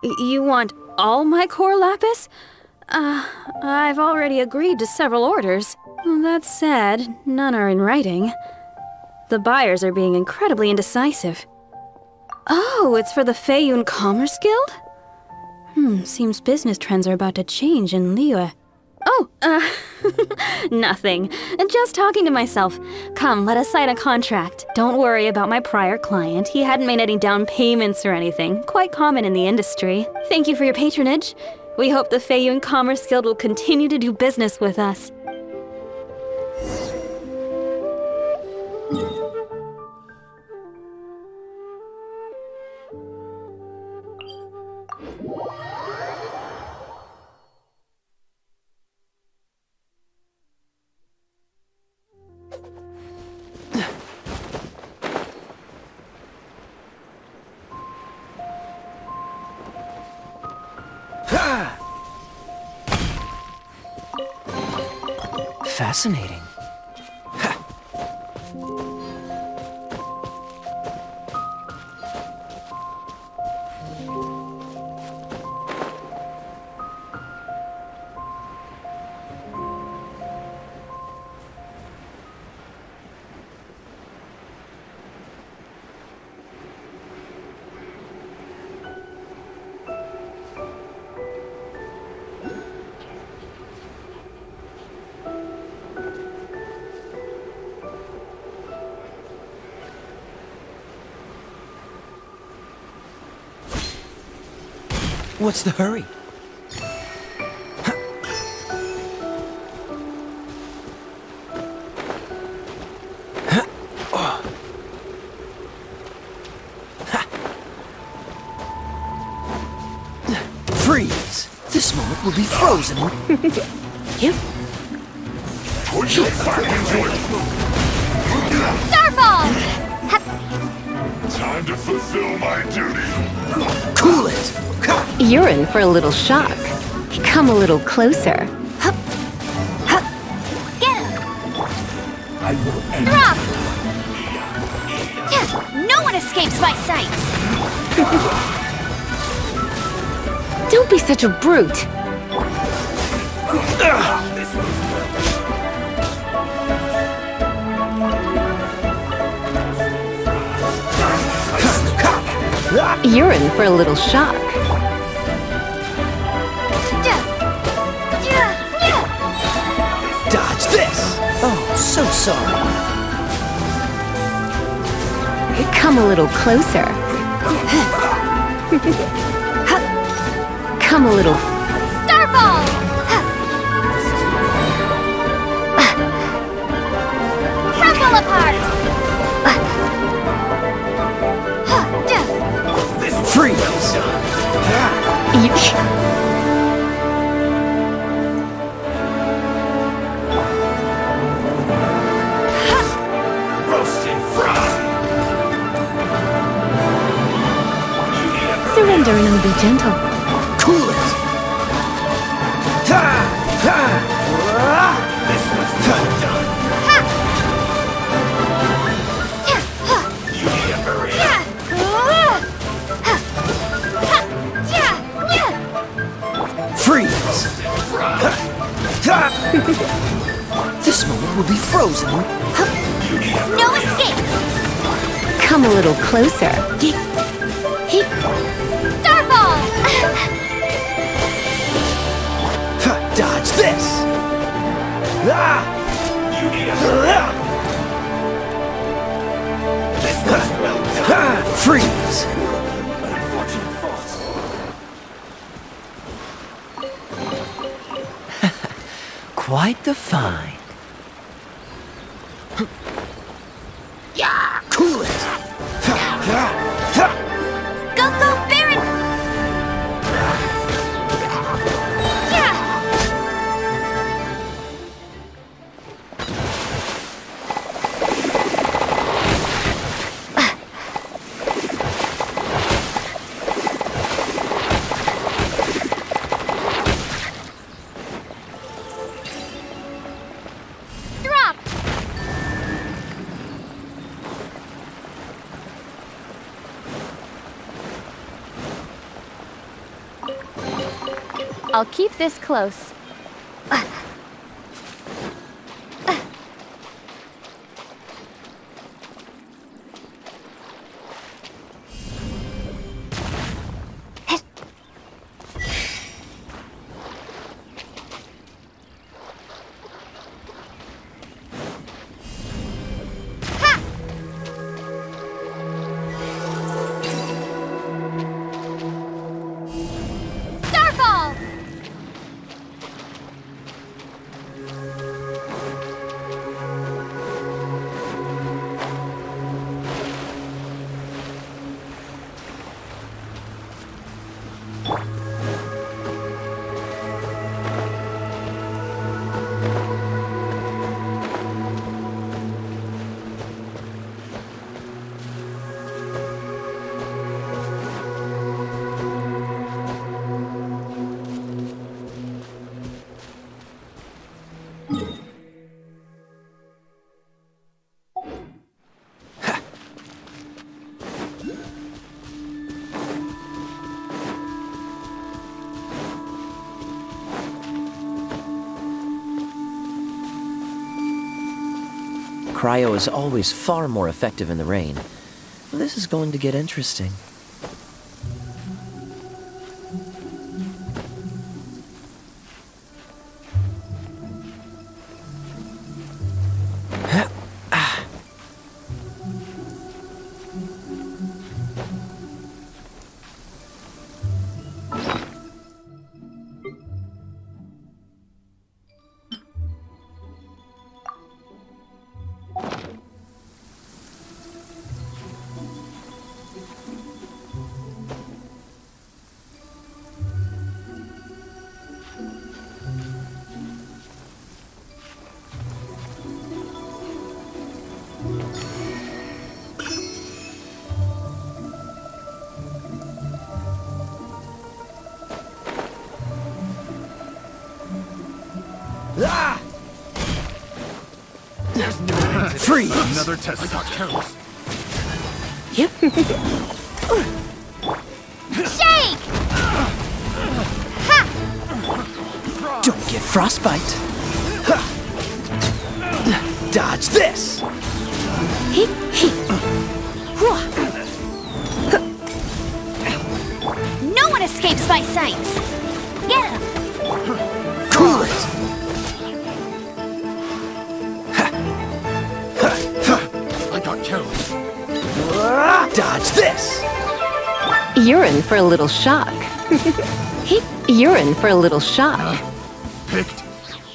You want all my core lapis? I've already agreed to several orders. That said, none are in writing. The buyers are being incredibly indecisive. Oh, it's for the Feiyun Commerce Guild? Seems business trends are about to change in Liyue. Oh, nothing. Just talking to myself. Come, let us sign a contract. Don't worry about my prior client. He hadn't made any down payments or anything. Quite common in the industry. Thank you for your patronage. We hope the Feiyun Commerce Guild will continue to do business with us. Fascinating. What's the hurry? Freeze! This moment will be frozen. Yep. Starball! Time to fulfill my duty. Cool it! You're in for a little shock. Come a little closer. Hup. Hup. Get him! I will end Drop! No one escapes my sights! Don't be such a brute. You're in for a little shock. Dodge this! Oh, so sorry. Come a little closer. Come a little. Starball! Crumble apart! Freeze! roasted fry. Surrender and I'll be gentle. Cool it! This one's done. You need a hurry. Freeze! This moment will be frozen. No escape! Come a little closer. Starball! Dodge this! You need a hurry. This one's well done. Freeze! An unfortunate fault. Quite the find. Cool it! Go, go, Baron! Drop! I'll keep this close. Starball! Cryo is always far more effective in the rain. This is going to get interesting. Free! Another test. I got careless. Shake! Don't get frostbite. Dodge this! No one escapes my sights! Get him! Cool it! I got careless. Dodge this! You're in for a little shock. You're in for a little shock. Picked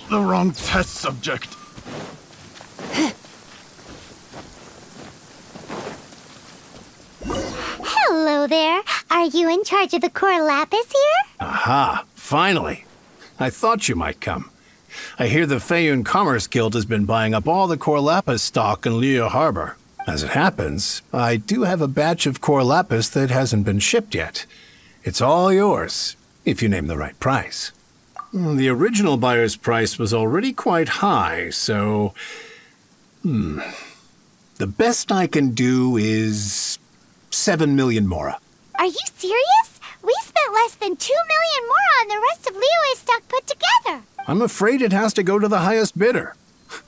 the wrong test subject. Hello there. Are you in charge of the core lapis here? Aha, finally. I thought you might come. I hear the Feiyun Commerce Guild has been buying up all the core lapis stock in Liu Harbor. As it happens, I do have a batch of core lapis that hasn't been shipped yet. It's all yours, if you name the right price. The original buyer's price was already quite high, so... The best I can do is 7 million mora. Are you serious? We spent less than 2 million more on the rest of Liyue's stock put together. I'm afraid it has to go to the highest bidder.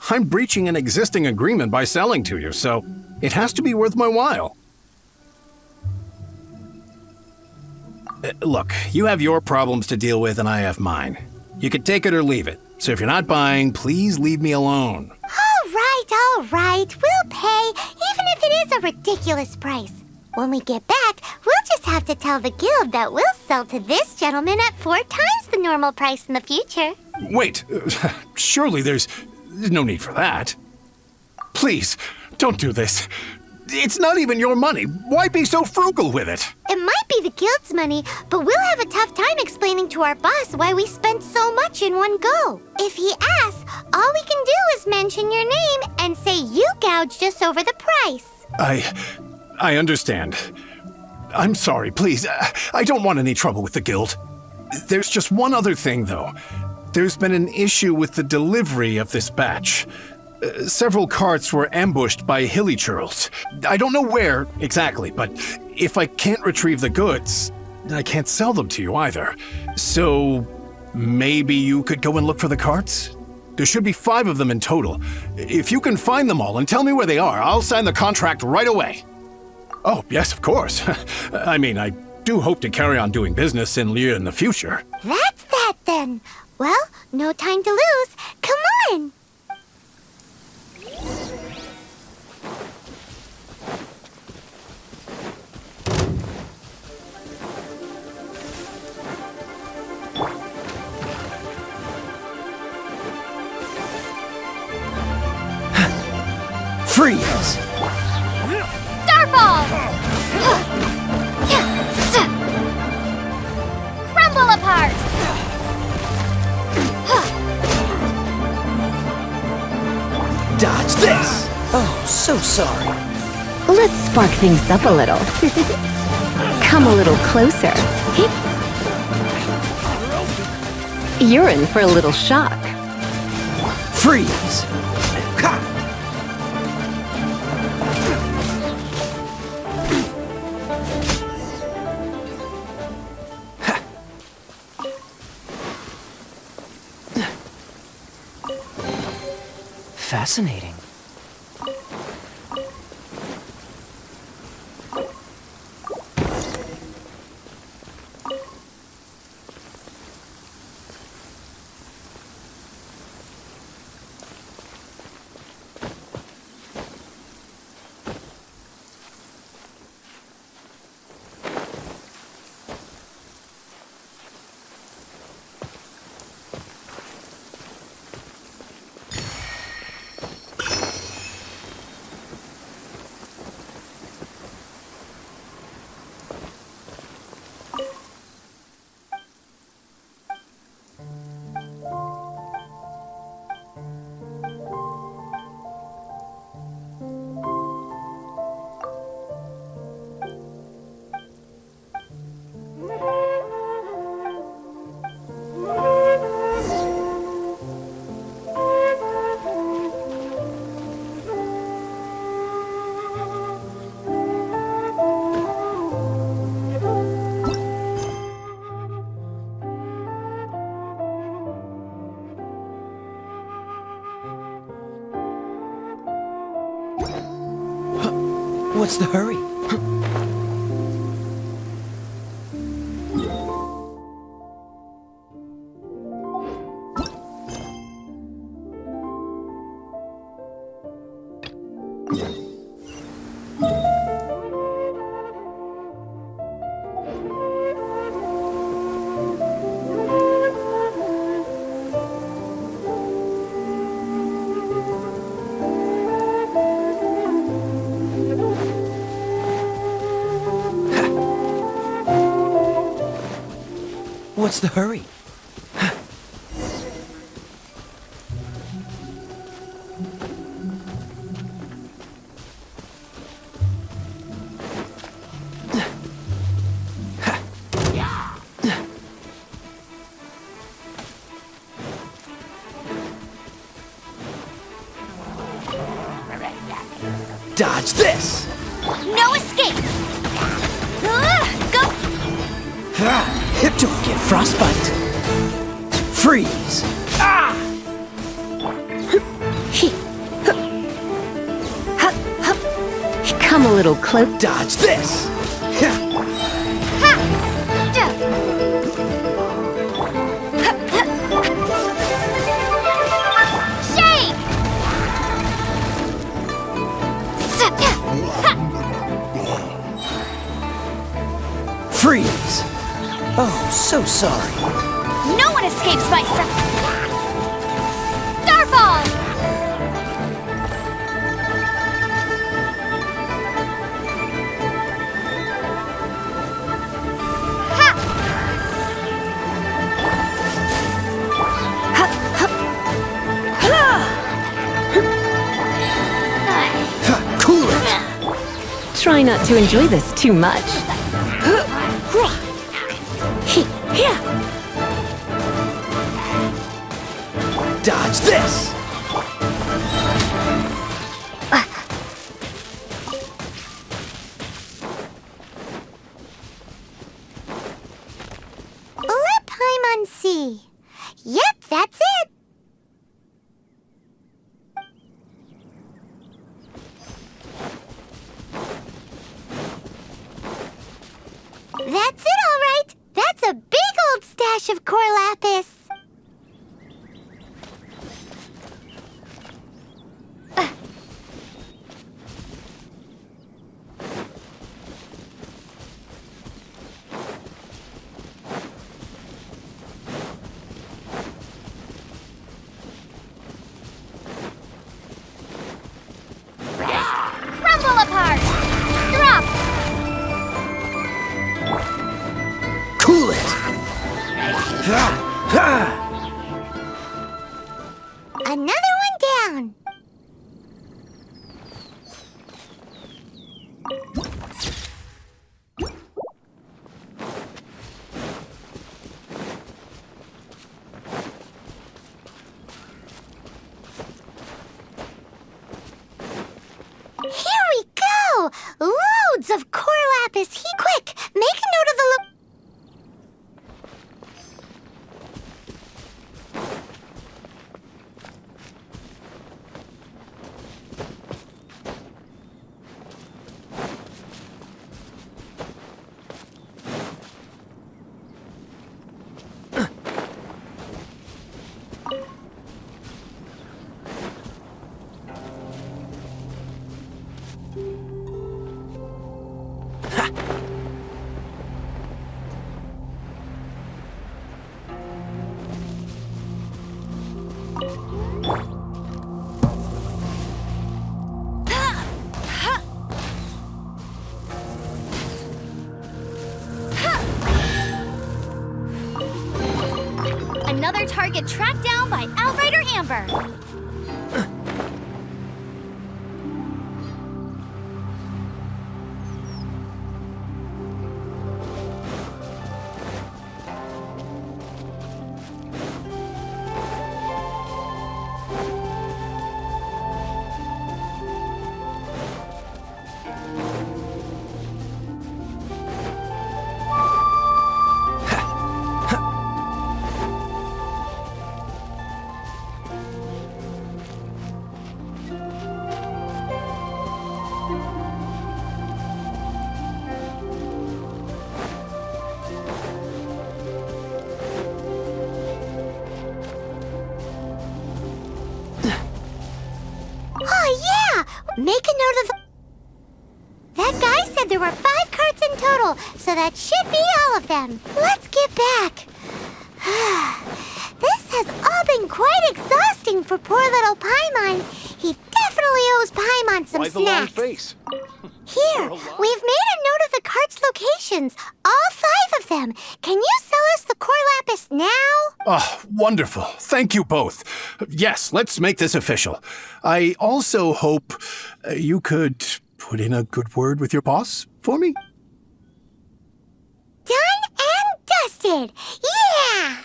I'm breaching an existing agreement by selling to you, so it has to be worth my while. Look, you have your problems to deal with and I have mine. You can take it or leave it. So if you're not buying, please leave me alone. All right. We'll pay, even if it is a ridiculous price. When we get back, we'll just have to tell the guild that we'll sell to this gentleman at 4 times the normal price in the future. Wait, surely there's no need for that. Please, don't do this. It's not even your money. Why be so frugal with it? It might be the guild's money, but we'll have a tough time explaining to our boss why we spent so much in one go. If he asks, all we can do is mention your name and say you gouged us over the price. I understand. I'm sorry, please. I don't want any trouble with the guild. There's just one other thing, though. There's been an issue with the delivery of this batch. Several carts were ambushed by hilly churls. I don't know where exactly, but if I can't retrieve the goods, I can't sell them to you either. So maybe you could go and look for the carts? There should be 5 of them in total. If you can find them all and tell me where they are, I'll sign the contract right away. Oh, yes, of course. I mean, I do hope to carry on doing business in Liu in the future. That's that then. Well, no time to lose. Come on! Freeze! Starfall! Crumble apart! Dodge this! Oh, so sorry. Let's spark things up a little. Come a little closer. You're in for a little shock. Freeze! Ha! Fascinating. What's the hurry? What's the hurry? Dodge this! No escape! Go! Don't get frostbite! Freeze! Ah! Come a little close. Dodge this! Shake! Freeze! Oh, so sorry. No one escapes my Starfall! Cool it! Try not to enjoy this too much. Dodge this! Let Paimon see. Yep, that's it. That's it, all right. That's a big old stash of core lapis. Crumble apart! Drop! Cool it! Another one down. Here we go! Loads of core lapis. Quick, make a note of the Another target tracked down by Outrider Amber. Make a note of the... That guy said there were 5 carts in total, so that should be all of them. Let's get back. This has all been quite exhausting for poor little Paimon. He definitely owes Paimon some snacks. Why the long face? Here, we've made a note of the carts' locations. All 5 of them. Can you sell us the core lapis now? Oh, wonderful. Thank you both. Yes, let's make this official. I also hope you could put in a good word with your boss for me. Done and dusted. Yeah!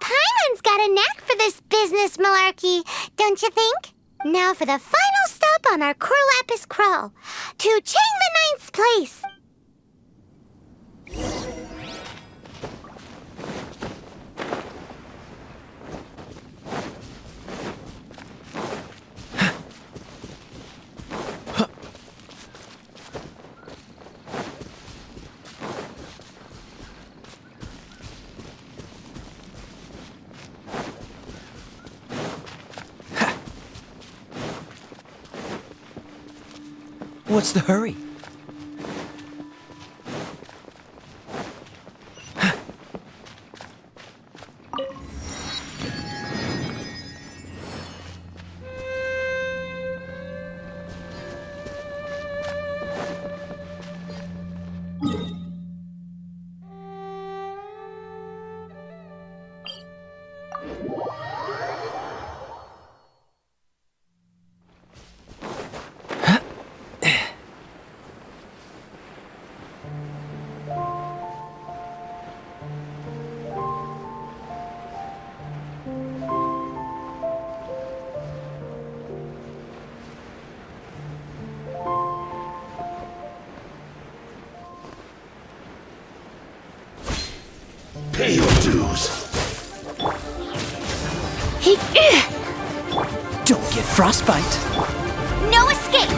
Paimon's got a knack for this business malarkey, don't you think? Now for the final stop on our core lapis crawl. To Chang the Ninth's place. What's the hurry? Pay your dues. Don't get frostbite. No escape!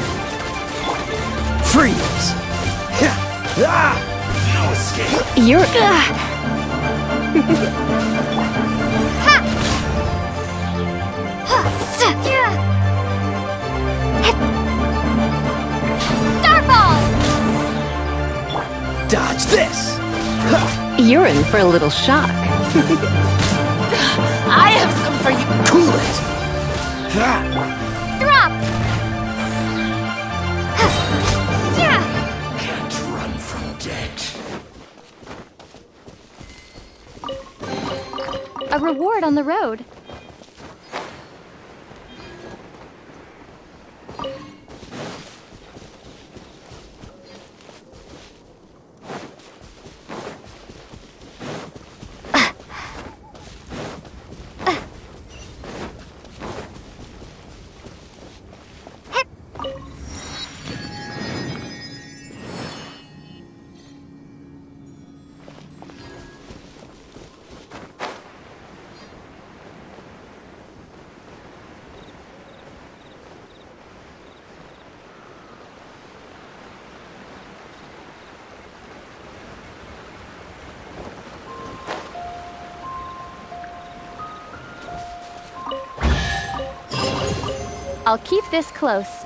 Freeze! No escape. You're... Starfall! Dodge this! You're in for a little shock. I have some for you. Cool it! Drop! Can't run from debt. A reward on the road. I'll keep this close.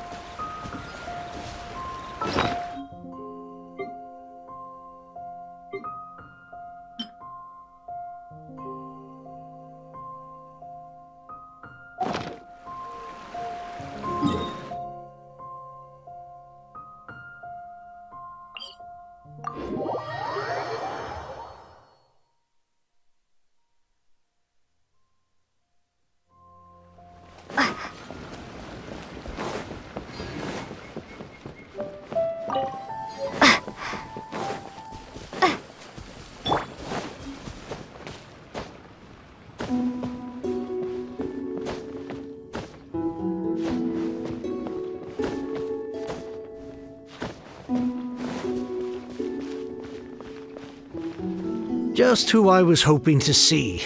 Just who I was hoping to see.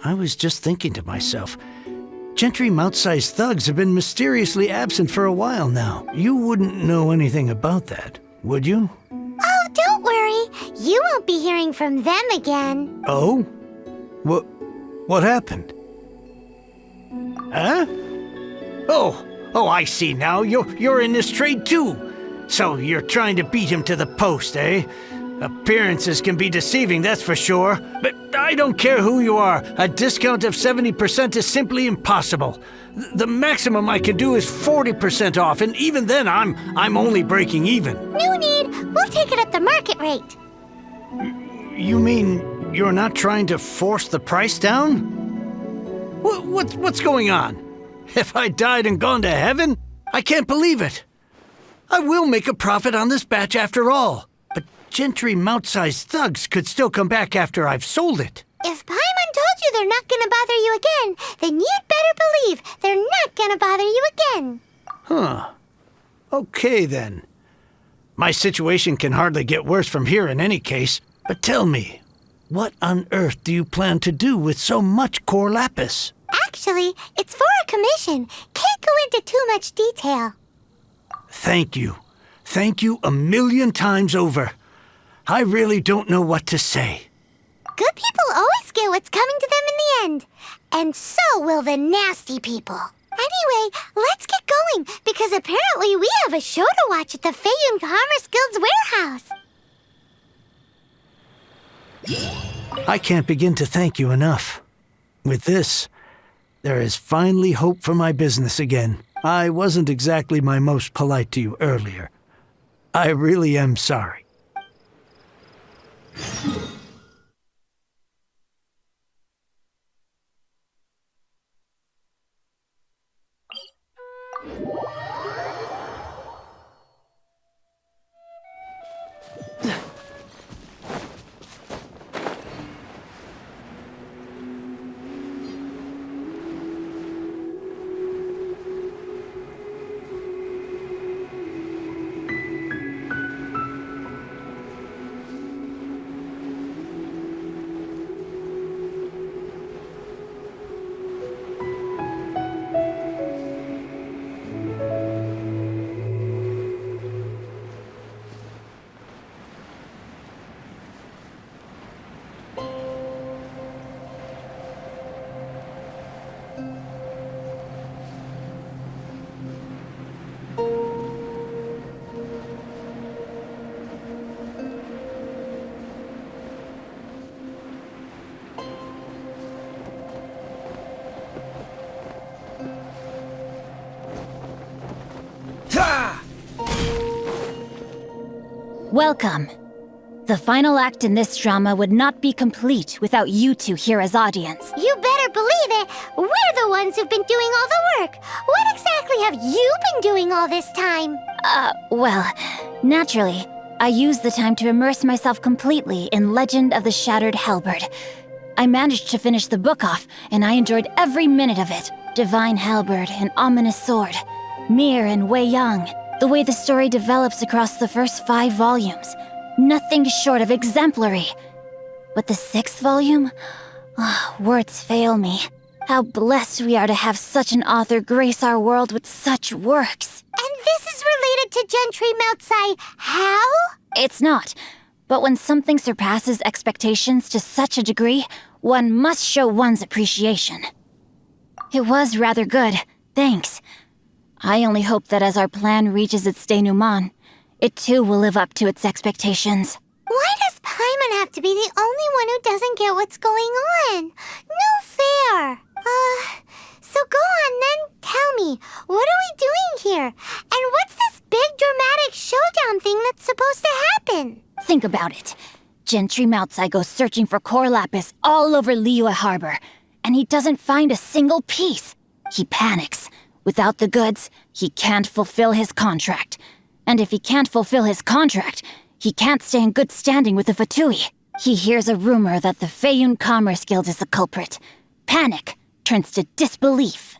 I was just thinking to myself, Gentry mount-sized thugs have been mysteriously absent for a while now. You wouldn't know anything about that, would you? Oh, don't worry. You won't be hearing from them again. Oh? What happened? Huh? Oh, Oh, I see now. You're in this trade too. So you're trying to beat him to the post, eh? Appearances can be deceiving, that's for sure. But I don't care who you are. A discount of 70% is simply impossible. The maximum I can do is 40% off, and even then I'm only breaking even. No need. We'll take it at the market rate. You mean you're not trying to force the price down? What's going on? Have I died and gone to heaven? I can't believe it. I will make a profit on this batch after all. But Gentry mount-sized thugs could still come back after I've sold it. If Paimon told you they're not gonna bother you again, then you'd better believe they're not gonna bother you again. Huh. Okay, then. My situation can hardly get worse from here in any case. But tell me, what on earth do you plan to do with so much core lapis? Actually, it's for a commission. Can't go into too much detail. Thank you. Thank you 1,000,000 times over. I really don't know what to say. Good people always get what's coming to them in the end. And so will the nasty people. Anyway, let's get going, because apparently we have a show to watch at the Feiyun Commerce Guild's warehouse. I can't begin to thank you enough. With this, there is finally hope for my business again. I wasn't exactly my most polite to you earlier. I really am sorry. Welcome. The final act in this drama would not be complete without you two here as audience. You better believe it. We're the ones who've been doing all the work. What exactly have you been doing all this time? Well, naturally, I used the time to immerse myself completely in Legend of the Shattered Halberd. I managed to finish the book off, and I enjoyed every minute of it. Divine Halberd, an ominous sword. Mir and Wei Yang. The way the story develops across the first 5 volumes. Nothing short of exemplary. But the 6th volume? Words fail me. How blessed we are to have such an author grace our world with such works. And this is related to Gentry Moutsai how? It's not. But when something surpasses expectations to such a degree, one must show one's appreciation. It was rather good, thanks. I only hope that as our plan reaches its denouement, it too will live up to its expectations. Why does Paimon have to be the only one who doesn't get what's going on? No fair. So go on then, tell me, what are we doing here? And what's this big dramatic showdown thing that's supposed to happen? Think about it. Gentry Moutsai goes searching for core lapis all over Liyue Harbor, and he doesn't find a single piece. He panics. Without the goods, he can't fulfill his contract. And if he can't fulfill his contract, he can't stay in good standing with the Fatui. He hears a rumor that the Feiyun Commerce Guild is the culprit. Panic turns to disbelief.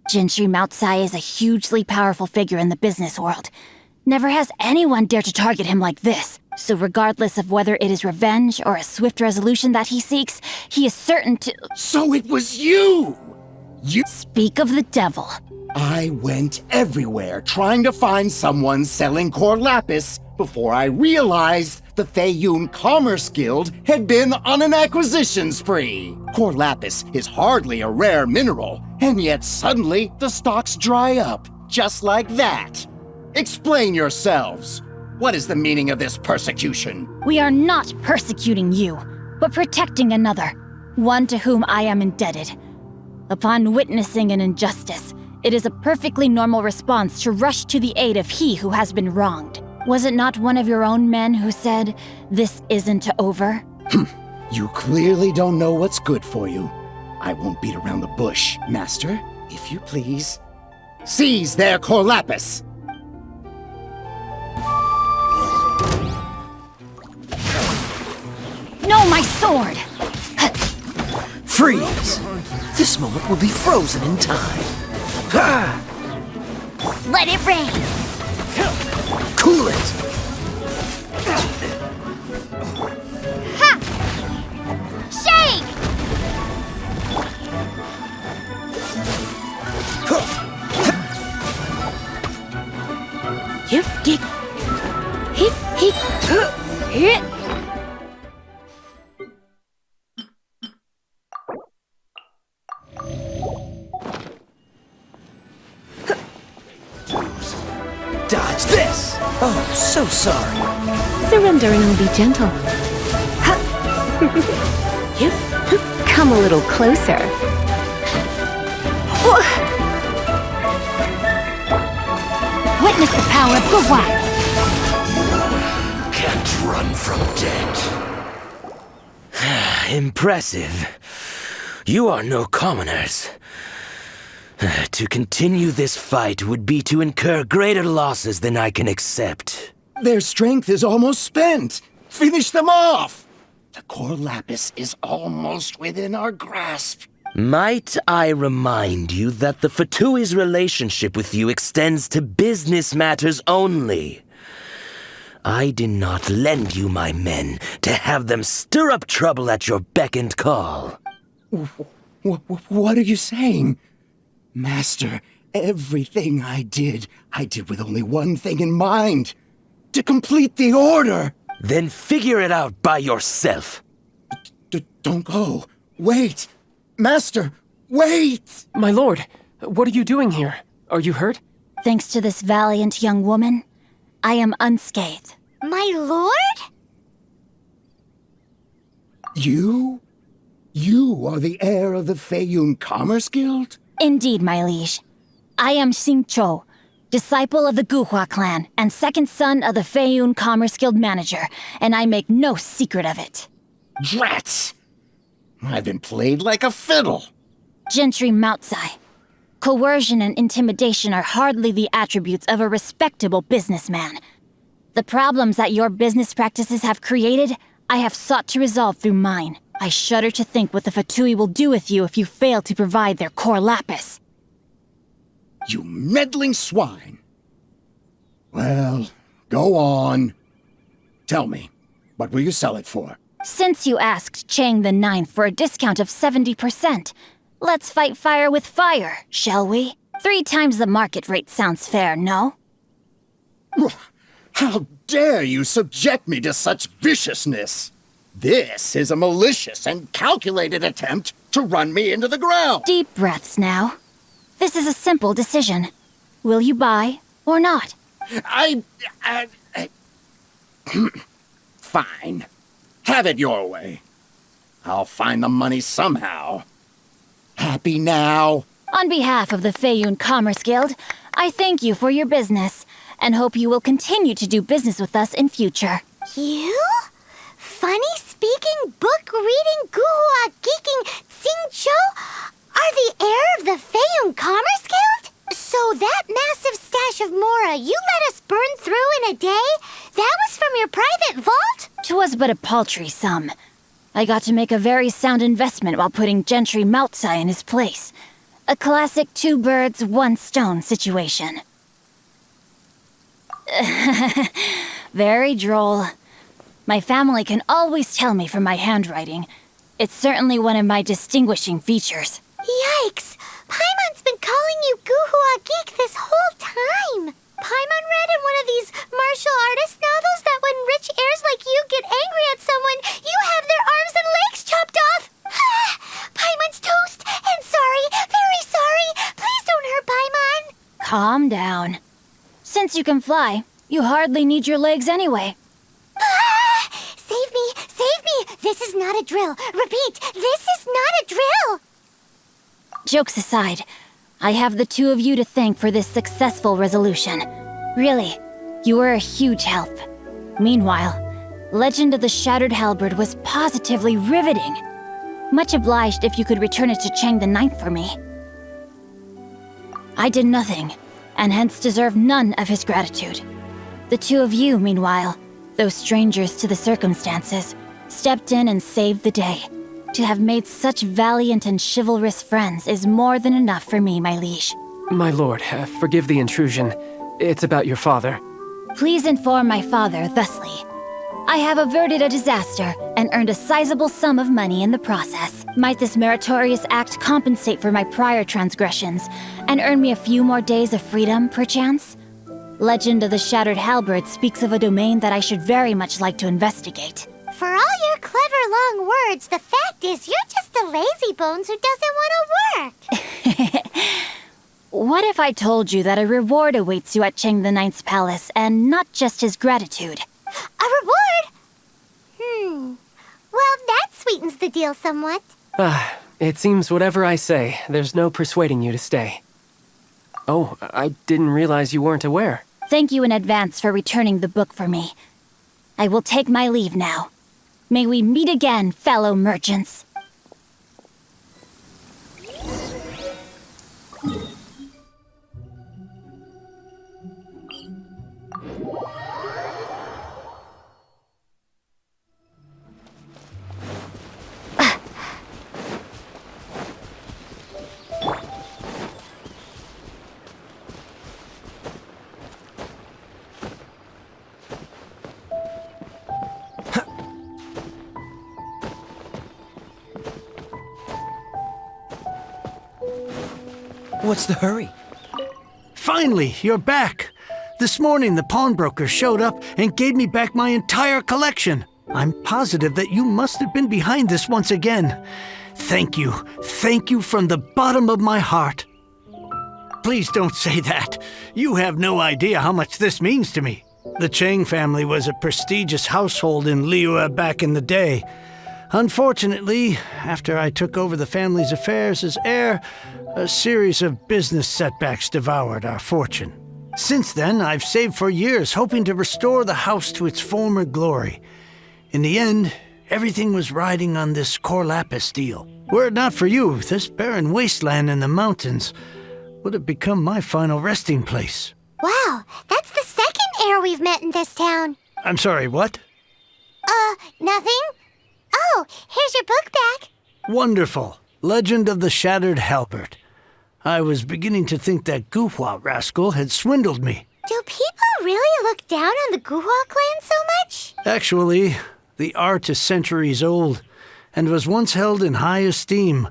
Gentry Moutsai is a hugely powerful figure in the business world. Never has anyone dared to target him like this. So regardless of whether it is revenge or a swift resolution that he seeks, he is certain to— So it was you! You speak of the devil. I went everywhere trying to find someone selling core lapis before I realized the Feiyun Commerce Guild had been on an acquisition spree. Core lapis is hardly a rare mineral, and yet suddenly the stocks dry up, just like that. Explain yourselves. What is the meaning of this persecution? We are not persecuting you, but protecting another, one to whom I am indebted. Upon witnessing an injustice, it is a perfectly normal response to rush to the aid of he who has been wronged. Was it not one of your own men who said, "This isn't over"? You clearly don't know what's good for you. I won't beat around the bush, Master. If you please, seize their core lapis! No, my sword! Freeze! This moment will be frozen in time. Ha! Let it rain! Cool it! Ha! Shake! You dig. Hit, hit, hit. Dodge this! Oh, so sorry. Surrender and I'll be gentle. Come a little closer. Witness the power of Bookworm. Can't run from death. Impressive. You are no commoners. To continue this fight would be to incur greater losses than I can accept. Their strength is almost spent. Finish them off! The core lapis is almost within our grasp. Might I remind you that the Fatui's relationship with you extends to business matters only? I did not lend you my men to have them stir up trouble at your beck and call. What are you saying? Master, everything I did with only one thing in mind. To complete the order. Then figure it out by yourself. Don't go. Wait. Master, wait! My lord, what are you doing here? Are you hurt? Thanks to this valiant young woman, I am unscathed. My lord? You? You are the heir of the Feiyun Commerce Guild? Indeed, my liege. I am Xingqiu, disciple of the Guhua clan and second son of the Feiyun Commerce Guild manager, and I make no secret of it. Drats! I've been played like a fiddle. Gentry Moutsai. Coercion and intimidation are hardly the attributes of a respectable businessman. The problems that your business practices have created, I have sought to resolve through mine. I shudder to think what the Fatui will do with you if you fail to provide their core lapis. You meddling swine. Well, go on. Tell me, what will you sell it for? Since you asked Chang the Ninth for a discount of 70%, let's fight fire with fire, shall we? 3 times the market rate sounds fair, no? How dare you subject me to such viciousness? This is a malicious and calculated attempt to run me into the ground. Deep breaths now. This is a simple decision. Will you buy or not? Fine. Have it your way. I'll find the money somehow. Happy now? On behalf of the Feiyun Commerce Guild, I thank you for your business, and hope you will continue to do business with us in future. You? Funny-speaking, book-reading, guhua geeking Xingqiu are the heir of the Feiyun Commerce Guild? So that massive stash of Mora you let us burn through in a day, that was from your private vault? 'Twas but a paltry sum. I got to make a very sound investment while putting Gentry Moutsai in his place. A classic 2 birds, 1 stone situation. Very droll. My family can always tell me from my handwriting. It's certainly one of my distinguishing features. Yikes! Paimon's been calling you Guhua Geek this whole time. Paimon read in one of these martial artist novels that when rich heirs like you get angry at someone, you have their arms and legs chopped off. Paimon's toast, and sorry, very sorry. Please don't hurt Paimon. Calm down. Since you can fly, you hardly need your legs anyway. Save me, save me. This is not a drill. Repeat, this is not a drill. Jokes aside, I have the two of you to thank for this successful resolution. Really, you were a huge help. Meanwhile, Legend of the Shattered Halberd was positively riveting. Much obliged if you could return it to Chang the Ninth for me. I did nothing, and hence deserve none of his gratitude. The two of you, meanwhile, though strangers to the circumstances, stepped in and saved the day. To have made such valiant and chivalrous friends is more than enough for me, my liege. My lord, forgive the intrusion. It's about your father. Please inform my father thusly. I have averted a disaster and earned a sizable sum of money in the process. Might this meritorious act compensate for my prior transgressions and earn me a few more days of freedom, perchance? Legend of the Shattered Halberd speaks of a domain that I should very much like to investigate. For all your clever long words, the fact is you're just a lazy bones who doesn't want to work. What if I told you that a reward awaits you at Chang the Ninth's palace, and not just his gratitude? A reward? Well, that sweetens the deal somewhat. It seems whatever I say, there's no persuading you to stay. Oh, I didn't realize you weren't aware. Thank you in advance for returning the book for me. I will take my leave now. May we meet again, fellow merchants. What's the hurry? Finally, you're back. This morning, the pawnbroker showed up and gave me back my entire collection. I'm positive that you must have been behind this once again. Thank you. Thank you from the bottom of my heart. Please don't say that. You have no idea how much this means to me. The Chang family was a prestigious household in Liyue back in the day. Unfortunately, after I took over the family's affairs as heir, a series of business setbacks devoured our fortune. Since then, I've saved for years, hoping to restore the house to its former glory. In the end, everything was riding on this Corlapis deal. Were it not for you, this barren wasteland in the mountains would have become my final resting place. Wow, that's the second heir we've met in this town. I'm sorry, what? Nothing? Oh, here's your book back. Wonderful. Legend of the Shattered Halberd. I was beginning to think that Guhua rascal had swindled me. Do people really look down on the Guhua clan so much? Actually, the art is centuries old and was once held in high esteem.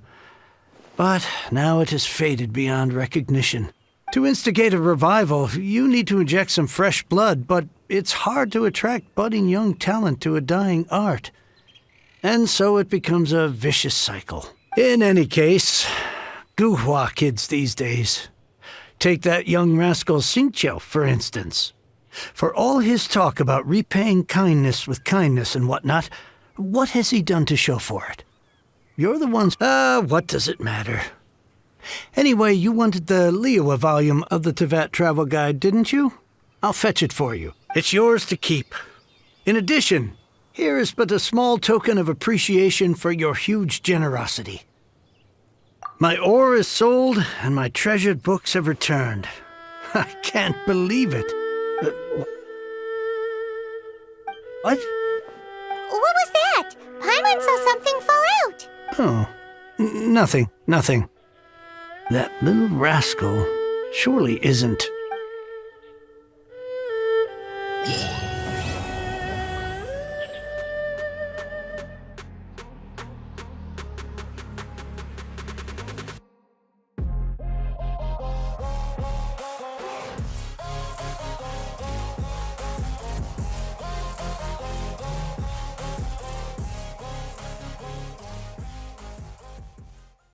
But now it has faded beyond recognition. To instigate a revival, you need to inject some fresh blood, but it's hard to attract budding young talent to a dying art. And so it becomes a vicious cycle. In any case, Guhua kids these days. Take that young rascal Xingqiu, for instance. For all his talk about repaying kindness with kindness and whatnot, what has he done to show for it? You're the ones... what does it matter? Anyway, you wanted the Liyue volume of the Teyvat Travel Guide, didn't you? I'll fetch it for you. It's yours to keep. In addition, here is but a small token of appreciation for your huge generosity. My ore is sold, and my treasured books have returned. I can't believe it. What? What was that? Paimon saw something fall out. Oh, nothing. That little rascal surely isn't...